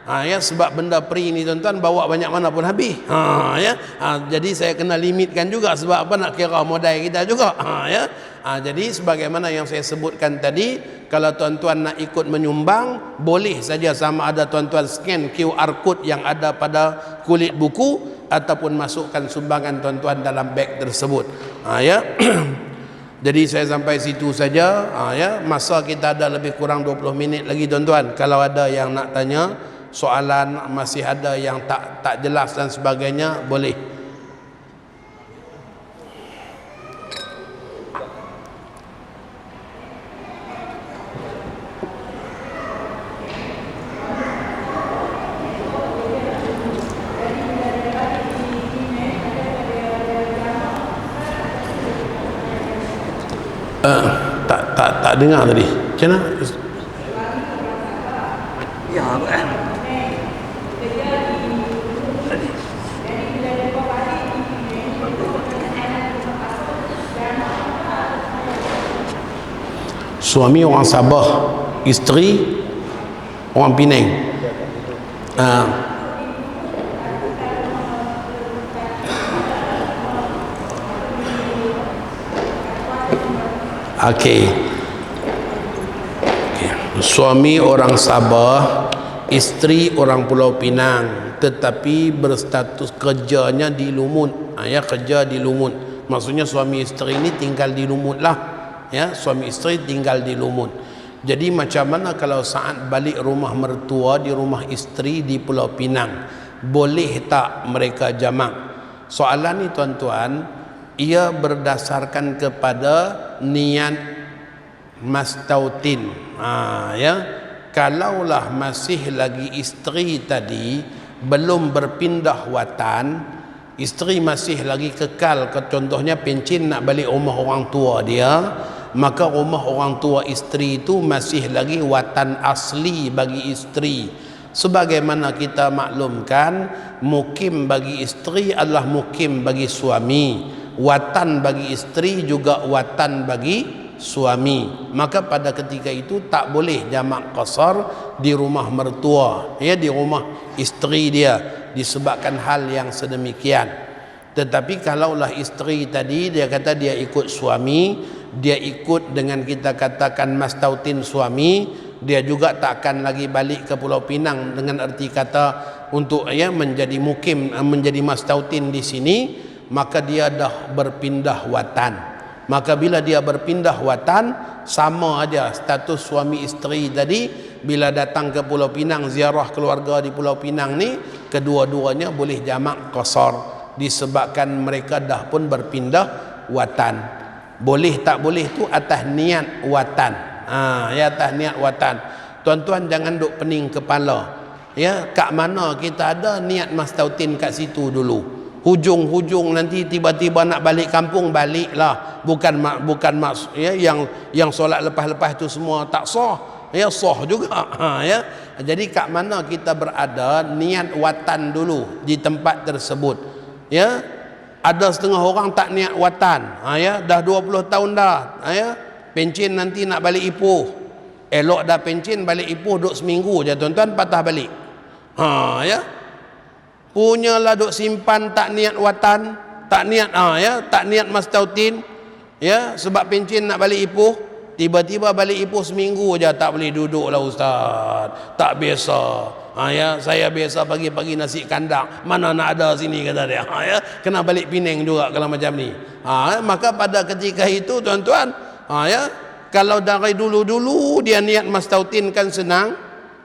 Ya, sebab benda free ni tuan-tuan bawa banyak mana pun habis. Ya. Jadi saya kena limitkan juga, sebab apa, nak kira modal kita juga. Ya. Jadi sebagaimana yang saya sebutkan tadi, kalau tuan-tuan nak ikut menyumbang, boleh saja, sama ada tuan-tuan scan QR code yang ada pada kulit buku ataupun masukkan sumbangan tuan-tuan dalam beg tersebut. Ya. Jadi saya sampai situ saja. Ya. Masa kita ada lebih kurang 20 minit lagi tuan-tuan. Kalau ada yang nak tanya soalan, masih ada yang tak jelas dan sebagainya, boleh. Tak dengar tadi. Macam mana? Ya, suami orang Sabah, isteri orang Penang. Okey. Suami orang Sabah, isteri orang Pulau Pinang, tetapi berstatus kerjanya di Lumut. Ya, kerja di Lumut. Maksudnya suami isteri ini tinggal di Lumut lah. Ya, suami isteri tinggal di Lumut. Jadi macam mana kalau saat balik rumah mertua di rumah isteri di Pulau Pinang, boleh tak mereka jamak? Soalan ni tuan-tuan, ia berdasarkan kepada niat mastautin. Ya, kalaulah masih lagi isteri tadi belum berpindah watan, isteri masih lagi kekal, contohnya pencin nak balik rumah orang tua dia, maka rumah orang tua isteri itu masih lagi watan asli bagi isteri. Sebagaimana kita maklumkan, mukim bagi isteri adalah mukim bagi suami, watan bagi isteri juga watan bagi suami. Maka pada ketika itu tak boleh jamak qasar di rumah mertua, ya, di rumah isteri dia, disebabkan hal yang sedemikian. Tetapi kalaulah isteri tadi dia kata dia ikut suami, dia ikut dengan kita katakan mastautin suami, dia juga tak akan lagi balik ke Pulau Pinang dengan erti kata untuk menjadi mukim, menjadi mastautin di sini, maka dia dah berpindah watan. Maka bila dia berpindah watan, sama aja status suami isteri tadi. Bila datang ke Pulau Pinang, ziarah keluarga di Pulau Pinang ni, kedua-duanya boleh jamak qasar, disebabkan mereka dah pun berpindah watan. Boleh tak boleh tu atas niat watan. Ya, atas niat watan. Tuan-tuan jangan duk pening kepala. Ya, kat mana kita ada niat mastautin kat situ dulu. Hujung-hujung nanti tiba-tiba nak balik kampung, baliklah. Bukan ya, yang solat lepas-lepas tu semua tak sah. Ya, sah juga. Ya. Jadi kat mana kita berada, niat watan dulu di tempat tersebut. Ya. Ada setengah orang tak niat watan. Ya, dah 20 tahun dah. Ya. Pencin nanti nak balik Ipoh. Elok dah pencin, balik Ipoh duduk seminggu je tuan-tuan, patah balik. Ya. Punyalah duk simpan tak niat watan, tak niat tak niat mastautin, ya, sebab pencin nak balik Ipoh, tiba-tiba balik Ipoh seminggu aja tak boleh duduk lah ustaz, tak biasa. Ya, saya biasa pagi-pagi nasi kandang, mana nak ada sini, kata dia. Ya, kena balik Penang juga kalau macam ni. Maka pada ketika itu tuan-tuan, ya, kalau dari dulu-dulu dia niat mastautin kan senang.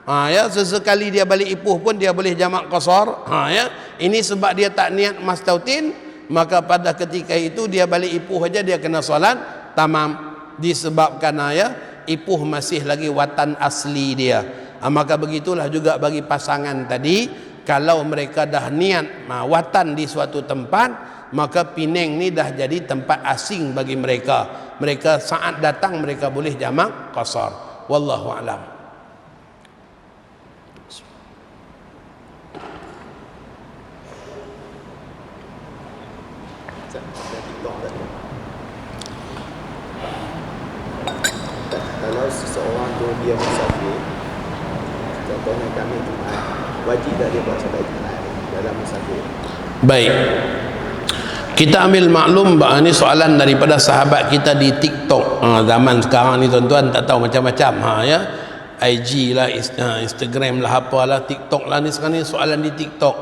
Ya, sesekali dia balik Ipoh pun dia boleh jamak qasar. Ya, ini sebab dia tak niat mastautin, maka pada ketika itu dia balik Ipoh aja dia kena solat tamam, disebabkan ya Ipoh masih lagi watan asli dia. Maka begitulah juga bagi pasangan tadi, kalau mereka dah niat watan di suatu tempat, maka Penang ni dah jadi tempat asing bagi mereka. Mereka saat datang mereka boleh jamak qasar. Wallahu a'lam. Kalau seseorang tu dia musafir, contohnya kami Jumaat, wajib tak dia buat solat Jumaat dalam musafir? Baik, kita ambil maklum bahawa ini soalan daripada sahabat kita di TikTok. Zaman sekarang ni tuan-tuan tak tahu macam-macam, ya, IG lah, Instagram lah, apalah, TikTok lah, ni sekarang ni soalan di TikTok.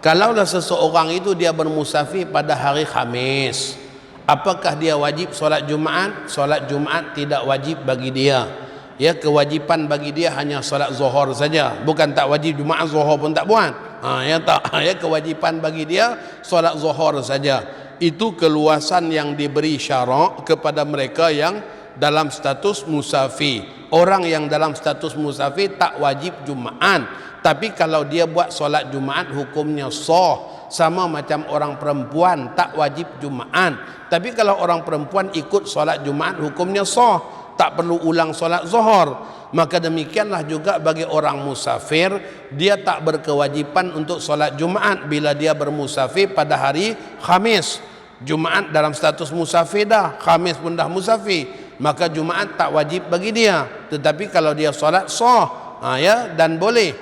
Kalaulah seseorang itu dia bermusafir pada hari Khamis, apakah dia wajib solat Jumaat? Solat Jumaat tidak wajib bagi dia. Ya, kewajipan bagi dia hanya solat Zuhur saja. Bukan tak wajib Jumaat, Zuhur pun tak buat. Ya tak. Ya, kewajipan bagi dia solat Zuhur saja. Itu keluasan yang diberi syarak kepada mereka yang dalam status musafir. Orang yang dalam status musafir tak wajib Jumaat, tapi kalau dia buat solat Jumaat hukumnya sah. Sama macam orang perempuan tak wajib Jumaat, tapi kalau orang perempuan ikut solat Jumaat hukumnya sah, tak perlu ulang solat Zuhur. Maka demikianlah juga bagi orang musafir, dia tak berkewajipan untuk solat Jumaat bila dia bermusafir pada hari Khamis. Jumaat dalam status musafir dah, Khamis pun dah musafir, maka Jumaat tak wajib bagi dia. Tetapi kalau dia solat sah, ya, dan boleh.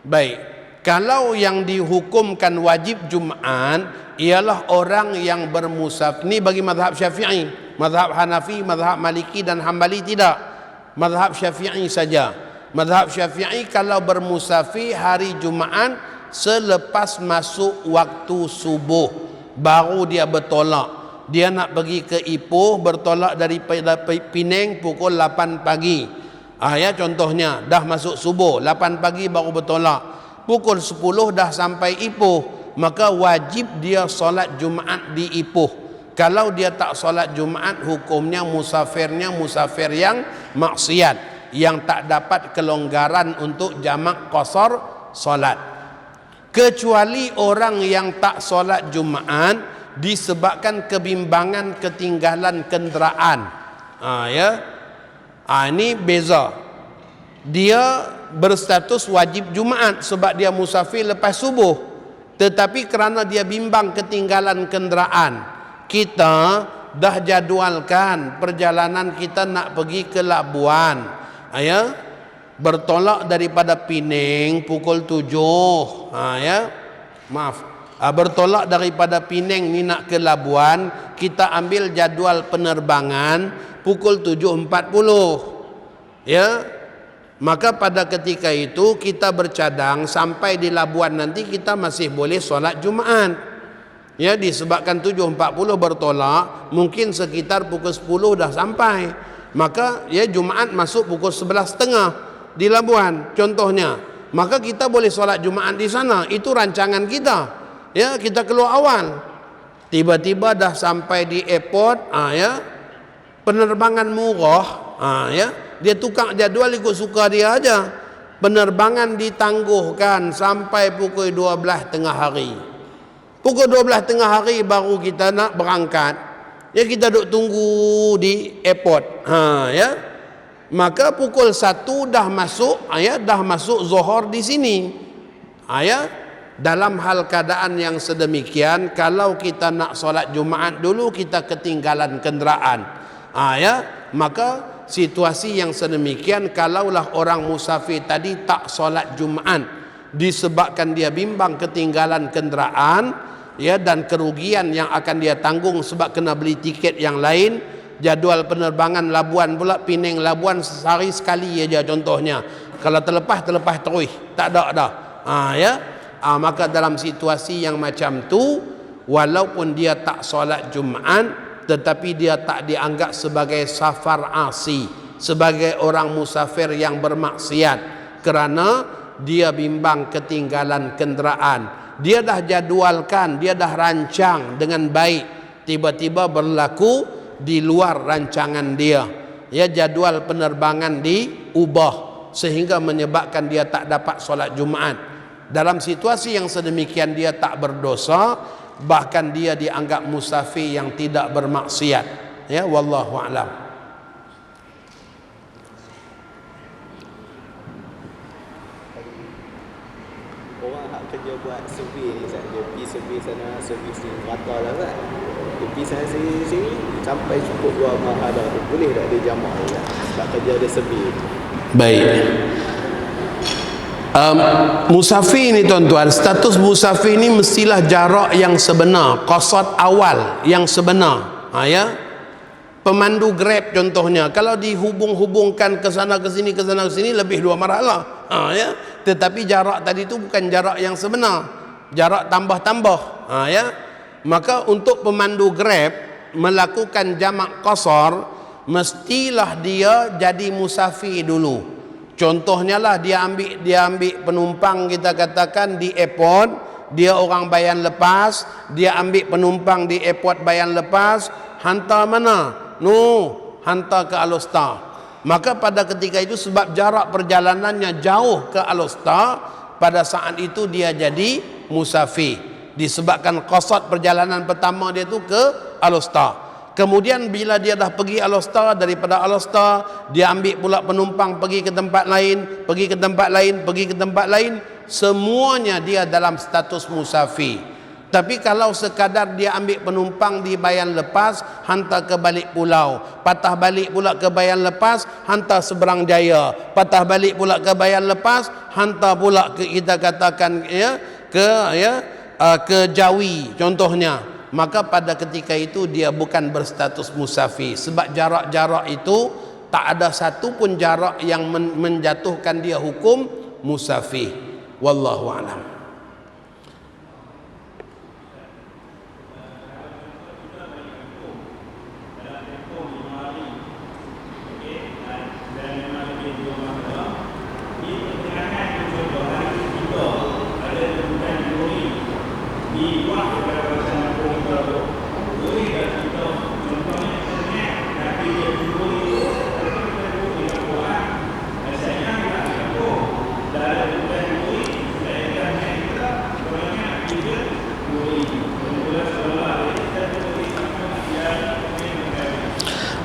Baik, kalau yang dihukumkan wajib Jumaat ialah orang yang bermusafir. Ini bagi mazhab Syafi'i. Mazhab Hanafi, mazhab Maliki dan Hambali tidak. Mazhab Syafi'i saja. Mazhab Syafi'i kalau bermusafir hari Jumaat selepas masuk waktu subuh baru dia bertolak. Dia nak pergi ke Ipoh, bertolak daripada Penang pukul 8 pagi. Ya, contohnya dah masuk subuh, 8 pagi baru bertolak. Pukul 10 dah sampai Ipoh, maka wajib dia solat Jumaat di Ipoh. Kalau dia tak solat Jumaat, hukumnya musafirnya musafir yang maksiat, yang tak dapat kelonggaran untuk jamak qasar solat. Kecuali orang yang tak solat Jumaat disebabkan kebimbangan ketinggalan kenderaan. Ya, ini beza. Dia berstatus wajib Jumaat sebab dia musafir lepas subuh, tetapi kerana dia bimbang ketinggalan kenderaan, kita dah jadualkan perjalanan kita nak pergi ke Labuan, ya, bertolak daripada Penang pukul 7, ya, maaf, bertolak daripada Penang ni nak ke Labuan, kita ambil jadual penerbangan pukul 7.40, ya. Maka pada ketika itu kita bercadang sampai di Labuan nanti kita masih boleh solat Jumaat. Ya, disebabkan 7.40 bertolak, mungkin sekitar pukul 10 dah sampai. Maka ya Jumaat masuk pukul 11.30 di Labuan contohnya. Maka kita boleh solat Jumaat di sana. Itu rancangan kita. Ya, kita keluar awal. Tiba-tiba dah sampai di airport, ya. Penerbangan murah, ya. Dia tukar jadual ikut suka dia aja. Penerbangan ditangguhkan sampai pukul 12 tengah hari. Pukul 12 tengah hari baru kita nak berangkat. Ya, kita duduk tunggu di airport. Ya. Maka pukul 1 dah masuk, ya, dah masuk Zuhur di sini. Ya. Dalam hal keadaan yang sedemikian, kalau kita nak solat Jumaat dulu kita ketinggalan kenderaan. Ya, maka situasi yang sedemikian, kalaulah orang musafir tadi tak solat Jumaat disebabkan dia bimbang ketinggalan kenderaan, ya, dan kerugian yang akan dia tanggung sebab kena beli tiket yang lain, jadual penerbangan Labuan pula, Penang Labuan sehari sekali aja contohnya, Kalau terlepas terus, tak ada dah. Ya. Maka dalam situasi yang macam tu, walaupun dia tak solat Jumaat, tetapi dia tak dianggap sebagai safar asi, sebagai orang musafir yang bermaksiat, kerana dia bimbang ketinggalan kenderaan. Dia dah jadualkan, dia dah rancang dengan baik, tiba-tiba berlaku di luar rancangan dia. Ya, jadual penerbangan diubah sehingga menyebabkan dia tak dapat solat Jumaat. Dalam situasi yang sedemikian dia tak berdosa, bahkan dia dianggap musafir yang tidak bermaksiat. Ya, wallahu a'lam. Orang hak kerja buat survey ni, dia pergi survey sana, survey sini, rata lah kan. Dia pergi sana sini sampai cukup 2 mahadah tu, boleh tak dia jamak kan? Sebab kerja dia survey. Baik. Musafir ni tuan-tuan, status musafir ni mestilah jarak yang sebenar, qasad awal yang sebenar. Ya. Pemandu Grab contohnya, kalau dihubung-hubungkan ke sana ke sini lebih 2 marhalah. Ya. Tetapi jarak tadi tu bukan jarak yang sebenar, jarak tambah-tambah. Ya. Maka untuk pemandu Grab melakukan jamak qasar, mestilah dia jadi musafir dulu. Contohnya lah, dia ambil penumpang, kita katakan di airport, dia orang bayan lepas, dia ambil penumpang di airport bayan lepas, hantar mana? Hantar ke Alostar. Maka pada ketika itu, sebab jarak perjalanannya jauh ke Alostar, pada saat itu dia jadi musafir, disebabkan qasad perjalanan pertama dia tu ke Alostar. Kemudian bila dia dah pergi Alostar, daripada Alostar dia ambil pula penumpang pergi ke tempat lain, pergi ke tempat lain, pergi ke tempat lain, semuanya dia dalam status musafir. Tapi kalau sekadar dia ambil penumpang di bayan lepas, hantar ke balik pulau, patah balik pula ke bayan lepas, hantar seberang jaya, patah balik pula ke bayan lepas, hantar pula ke, kita katakan ke Jawi contohnya. Maka pada ketika itu dia bukan berstatus musafir, sebab jarak-jarak itu tak ada satu pun jarak yang menjatuhkan dia hukum musafir. Wallahu a'lam.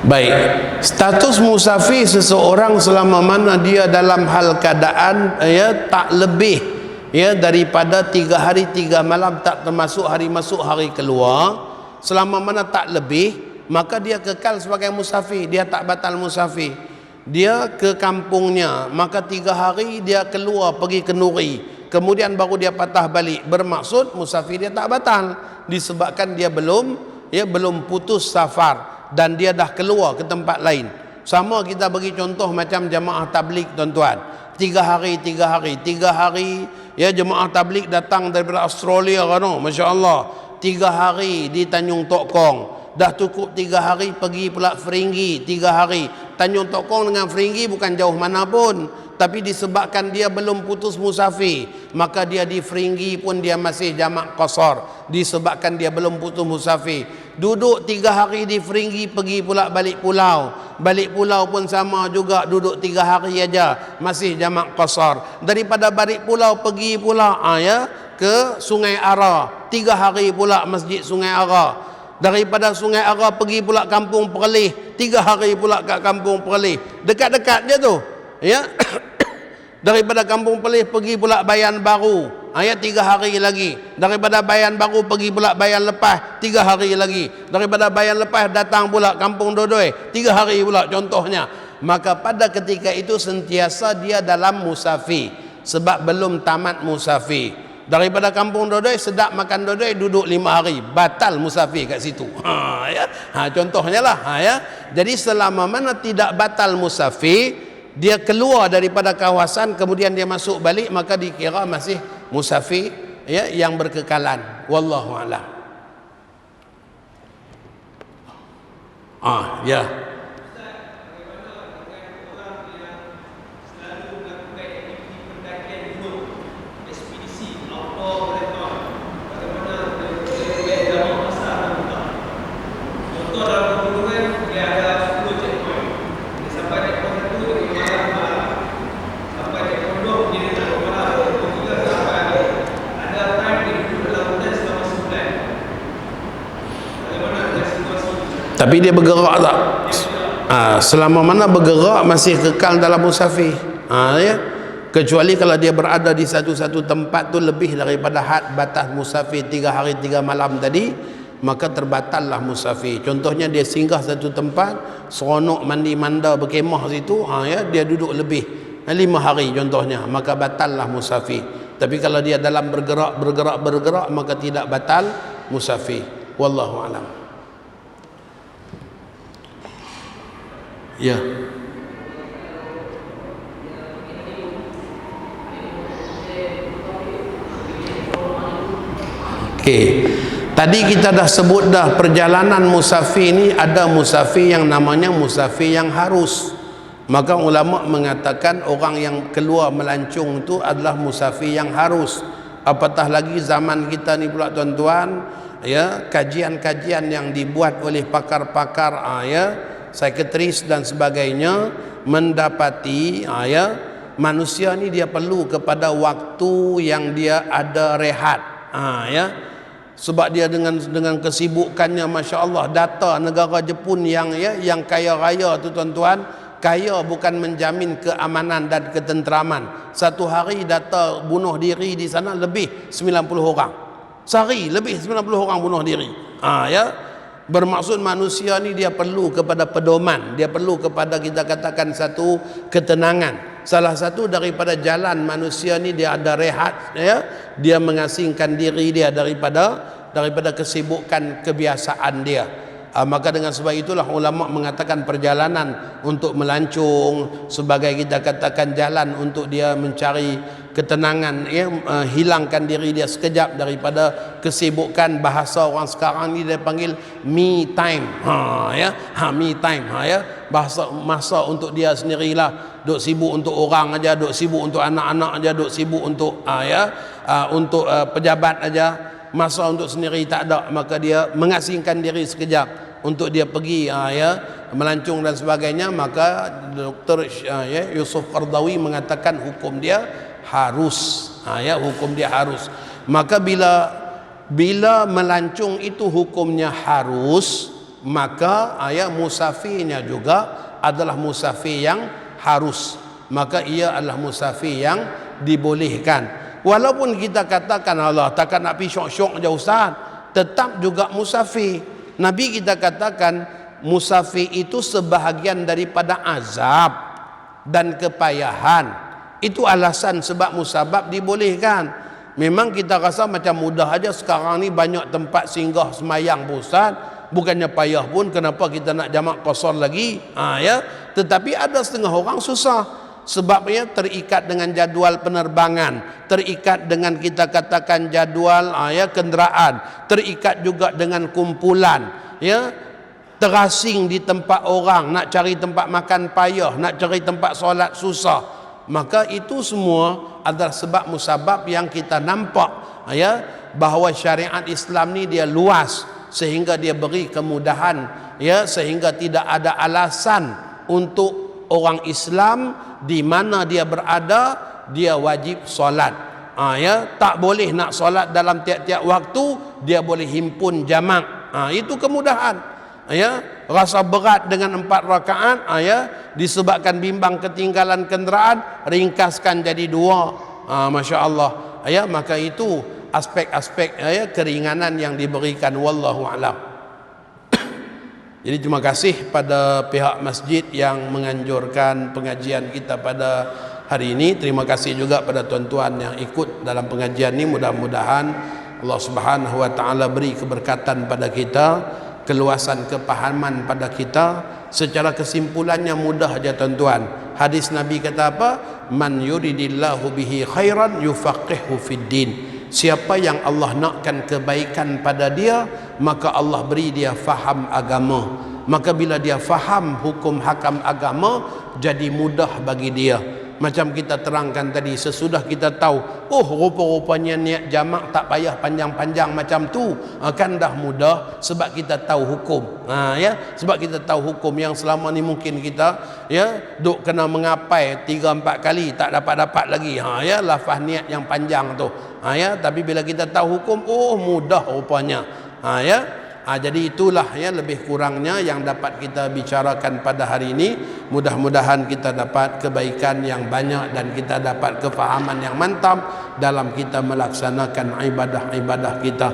Baik, status musafir seseorang selama mana dia dalam hal keadaan tak lebih daripada 3 hari 3 malam, tak termasuk hari masuk hari keluar, selama mana tak lebih, maka dia kekal sebagai musafir, dia tak batal musafir. Dia ke kampungnya, maka 3 hari dia keluar pergi ke Nuri, kemudian baru dia patah balik, bermaksud musafir dia tak batal, disebabkan dia belum putus safar dan dia dah keluar ke tempat lain. Sama kita bagi contoh macam jemaah tabligh tuan-tuan, 3 hari jemaah tabligh datang daripada Australia kan, masya-Allah, 3 hari di Tanjung Tok Kong, dah cukup 3 hari pergi pula Feringgi 3 hari. Tanjung Tok Kong dengan Feringgi bukan jauh mana pun, tapi disebabkan dia belum putus musafir, maka dia di Feringgi pun dia masih jamak qasar, disebabkan dia belum putus musafir. Duduk 3 hari di Feringgi, pergi pula balik pulau pun sama juga, duduk 3 hari aja, masih jamak qasar. Daripada balik pulau pergi pula ke Sungai Ara, 3 hari pula masjid Sungai Ara. Daripada Sungai Ara pergi pula Kampung Perlih, 3 hari pula kat Kampung Perlih, dekat-dekat je tu ya. Daripada Kampung Perlih pergi pula Bayan Baru, 3 hari lagi. Daripada Bayan Baru pergi pula Bayan Lepas, 3 hari lagi. Daripada Bayan Lepas datang pula Kampung Dodoi, 3 hari pula contohnya. Maka pada ketika itu sentiasa dia dalam musafir, sebab belum tamat musafir. Daripada Kampung Dodoi, sedap makan dodoi, duduk 5 hari, batal musafir kat situ. Contohnya lah. Jadi selama mana tidak batal musafir, dia keluar daripada kawasan kemudian dia masuk balik, maka dikira masih musafir ya yang berkekalan. Wallahu a'lam. Ya. Tapi dia bergerak tak? Selama mana bergerak masih kekal dalam musafir. Ya. Kecuali kalau dia berada di satu-satu tempat tu lebih daripada had batas musafir 3 hari 3 malam tadi, maka terbatallah musafir. Contohnya dia singgah satu tempat, seronok mandi manda berkemah situ, ya, dia duduk lebih 5 hari contohnya, maka batallah musafir. Tapi kalau dia dalam bergerak maka tidak batal musafir. Wallahu a'lam. Ya. Okey. Tadi kita dah sebut dah perjalanan musafir ni ada musafir yang namanya musafir yang harus. Maka ulama mengatakan orang yang keluar melancung itu adalah musafir yang harus. Apatah lagi zaman kita ni pula tuan-tuan, ya, kajian-kajian yang dibuat oleh pakar-pakar ya, psikiatris dan sebagainya mendapati ya, manusia ni dia perlu kepada waktu yang dia ada rehat. Ya. Sebab dia dengan kesibukannya, masya-Allah, data negara Jepun yang kaya raya tu tuan-tuan, kaya bukan menjamin keamanan dan ketenteraman. Satu hari data bunuh diri di sana lebih 90 orang. Sehari lebih 90 orang bunuh diri. Ya. Bermaksud manusia ni dia perlu kepada pedoman, dia perlu kepada, kita katakan, satu ketenangan. Salah satu daripada jalan manusia ni dia ada rehat, ya, dia mengasingkan diri dia daripada kesibukan kebiasaan dia. Maka dengan sebab itulah ulama mengatakan perjalanan untuk melancung sebagai, kita katakan, jalan untuk dia mencari ketenangan, ya, hilangkan diri dia sekejap daripada kesibukan. Bahasa orang sekarang ni dia panggil me time. Me time, ya, masa untuk dia sendirilah. Duk sibuk untuk orang aja, duk sibuk untuk anak-anak aja, duk sibuk untuk untuk pejabat aja. Masa untuk sendiri tak ada, maka dia mengasingkan diri sekejap untuk dia pergi melancung dan sebagainya. Maka Dr. Yusuf Qardawi mengatakan hukum dia harus. Hukum dia harus. Maka bila melancung itu hukumnya harus, maka musafirnya juga adalah musafir yang harus. Maka ia adalah musafir yang dibolehkan. Walaupun kita katakan, Allah takkan nak pergi syok-syok je Ustaz, tetap juga musafir. Nabi kita katakan musafir itu sebahagian daripada azab dan kepayahan. Itu alasan sebab musabab dibolehkan. Memang kita rasa macam mudah aja sekarang ni, banyak tempat singgah semayang Ustaz, bukannya payah pun, kenapa kita nak jamak qasar lagi? Ya, tetapi ada setengah orang susah. Sebabnya terikat dengan jadual penerbangan, terikat dengan, kita katakan, jadual kenderaan, terikat juga dengan kumpulan, ya, terasing di tempat orang, nak cari tempat makan payah, nak cari tempat solat susah. Maka itu semua adalah sebab musabab yang kita nampak, ya, bahawa syariat Islam ni dia luas sehingga dia beri kemudahan, ya, sehingga tidak ada alasan untuk orang Islam di mana dia berada dia wajib solat. Ya, tak boleh nak solat dalam tiap-tiap waktu, dia boleh himpun jamak. Itu kemudahan. Ya, rasa berat dengan 4 rakaat, ya, disebabkan bimbang ketinggalan kenderaan, ringkaskan jadi 2. Masya-Allah. Ya, maka itu aspek-aspek, ya, keringanan yang diberikan. Wallahu a'lam. Jadi terima kasih pada pihak masjid yang menganjurkan pengajian kita pada hari ini. Terima kasih juga pada tuan-tuan yang ikut dalam pengajian ini. Mudah-mudahan Allah Subhanahu wa taala beri keberkatan pada kita, keluasan kepahaman pada kita. Secara kesimpulannya mudah aja tuan-tuan. Hadis Nabi kata apa? Man yuridillahu bihi khairan yufaqihu fid din. Siapa yang Allah nakkan kebaikan pada dia, maka Allah beri dia faham agama. Maka bila dia faham hukum hakam agama, jadi mudah bagi dia. Macam kita terangkan tadi, sesudah kita tahu, oh rupa-rupanya niat jamak tak payah panjang-panjang macam tu, kan dah mudah sebab kita tahu hukum. Ya, sebab kita tahu hukum yang selama ni mungkin kita ya duk kena mengapai 3-4 kali tak dapat lagi. Ya, lafaz niat yang panjang tu. Ya, tapi bila kita tahu hukum, oh mudah rupanya. Ya. Jadi itulah ya lebih kurangnya yang dapat kita bicarakan pada hari ini. Mudah-mudahan kita dapat kebaikan yang banyak dan kita dapat kefahaman yang mantap dalam kita melaksanakan ibadah-ibadah kita.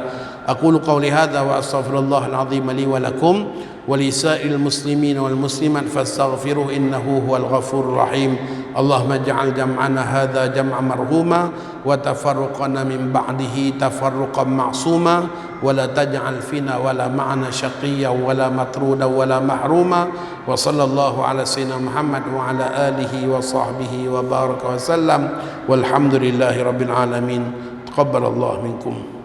Aqulu qawli hadza wa astaghfirullahal azim li wa lakum wa lisa'il muslimin wal muslimat fastaghfiruhu innahu huwal ghafurur rahim. Allahumma ij'al jam'ana hadza jam'an marhuma wa tafarruqana min ba'dihi tafarruqan ma'suma wa la taj'al fina wa la ma'ana syaqiyyan wa la matrudan wa la mahruma wa sallallahu ala sayyidina Muhammad wa ala alihi wa sahbihi wa baraka wa sallam walhamdulillahi rabbil alamin. Taqabbalallahu minkum.